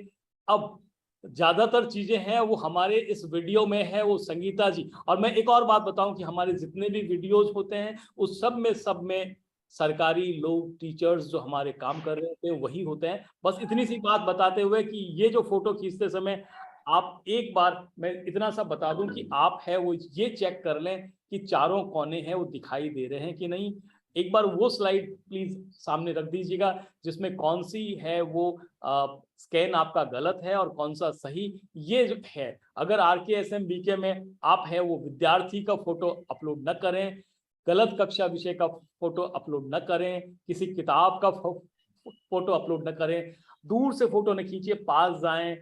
अब ज्यादातर चीजें हैं वो हमारे इस वीडियो में है, वो संगीता जी। और मैं एक और बात बताऊं कि हमारे जितने भी वीडियोज होते हैं उस सब में सरकारी लोग, टीचर्स जो हमारे काम कर रहे होते हैं वही होते हैं। बस इतनी सी बात बताते हुए कि ये जो फोटो खींचते समय आप एक बार मैं इतना सा बता दूं कि आप है वो ये चेक कर लें कि चारों कोने हैं वो दिखाई दे रहे हैं कि नहीं। एक बार वो स्लाइड प्लीज सामने रख दीजिएगा जिसमें कौन सी है वो स्कैन आपका गलत है और कौन सा सही ये जो है। अगर RKSM-BK में आप है वो विद्यार्थी का फोटो अपलोड न करें, गलत कक्षा विषय का फोटो अपलोड न करें, किसी किताब का फोटो अपलोड न करें, दूर से फोटो न खींचिए, पास जाएं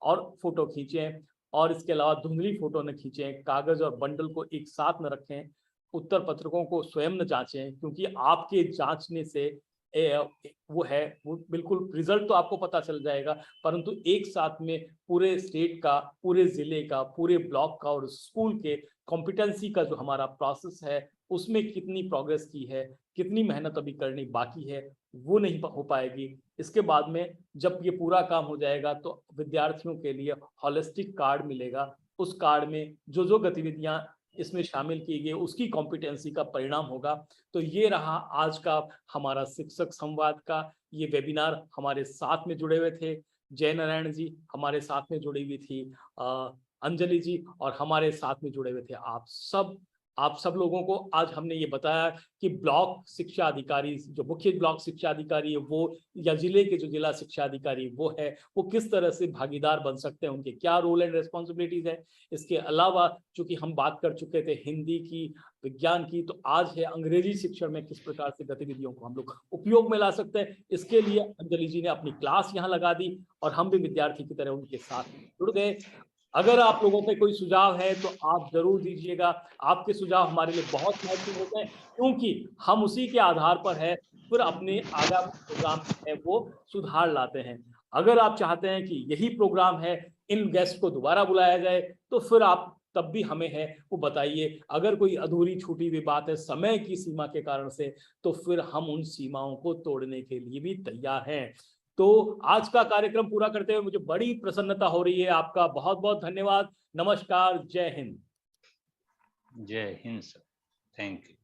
और फोटो खींचें। और इसके अलावा धुंधली फोटो न खींचें, कागज और बंडल को एक साथ न रखें, उत्तर पत्रकों को स्वयं न जांचें, क्योंकि आपके जांचने से वो बिल्कुल रिजल्ट तो आपको पता चल जाएगा, परंतु एक साथ में पूरे स्टेट का, पूरे जिले का, पूरे ब्लॉक का और स्कूल के कॉम्पिटेंसी का जो हमारा प्रोसेस है उसमें कितनी प्रोग्रेस की है, कितनी मेहनत अभी करनी बाकी है, वो नहीं हो पाएगी। इसके बाद में जब ये पूरा काम हो जाएगा तो विद्यार्थियों के लिए हॉलिस्टिक कार्ड मिलेगा। उस कार्ड में जो जो गतिविधियां इसमें शामिल की गई उसकी कॉम्पिटेंसी का परिणाम होगा। तो ये रहा आज का हमारा शिक्षक संवाद का ये वेबिनार। हमारे साथ में जुड़े हुए थे जय नारायण जी, हमारे साथ में जुड़ी हुई थी अंजलि जी, और हमारे साथ में जुड़े हुए थे आप सब लोगों को आज हमने ये बताया कि ब्लॉक शिक्षा अधिकारी, जो मुख्य ब्लॉक शिक्षा अधिकारी है वो, या जिले के जो जिला शिक्षा अधिकारी वो है, वो किस तरह से भागीदार बन सकते हैं, उनके क्या रोल एंड रेस्पॉन्सिबिलिटीज है। इसके अलावा चूंकि हम बात कर चुके थे हिंदी की, विज्ञान की, तो आज है अंग्रेजी शिक्षण में किस प्रकार से गतिविधियों को हम लोग उपयोग में ला सकते हैं। इसके लिए अंजलि जी ने अपनी क्लास यहाँ लगा दी और हम भी विद्यार्थी की तरह उनके साथ जुड़ गए। अगर आप लोगों पे कोई सुझाव है तो आप जरूर दीजिएगा। आपके सुझाव हमारे लिए बहुत महत्वपूर्ण होते हैं, क्योंकि हम उसी के आधार पर है फिर अपने आगामी प्रोग्राम है वो सुधार लाते हैं। अगर आप चाहते हैं कि यही प्रोग्राम है, इन गेस्ट को दोबारा बुलाया जाए, तो फिर आप तब भी हमें है वो बताइए। अगर कोई अधूरी छूटी हुई बात है समय की सीमा के कारण से, तो फिर हम उन सीमाओं को तोड़ने के लिए भी तैयार हैं। तो आज का कार्यक्रम पूरा करते हुए मुझे बड़ी प्रसन्नता हो रही है। आपका बहुत बहुत धन्यवाद। नमस्कार। जय हिंद। जय हिंद सर, थैंक यू।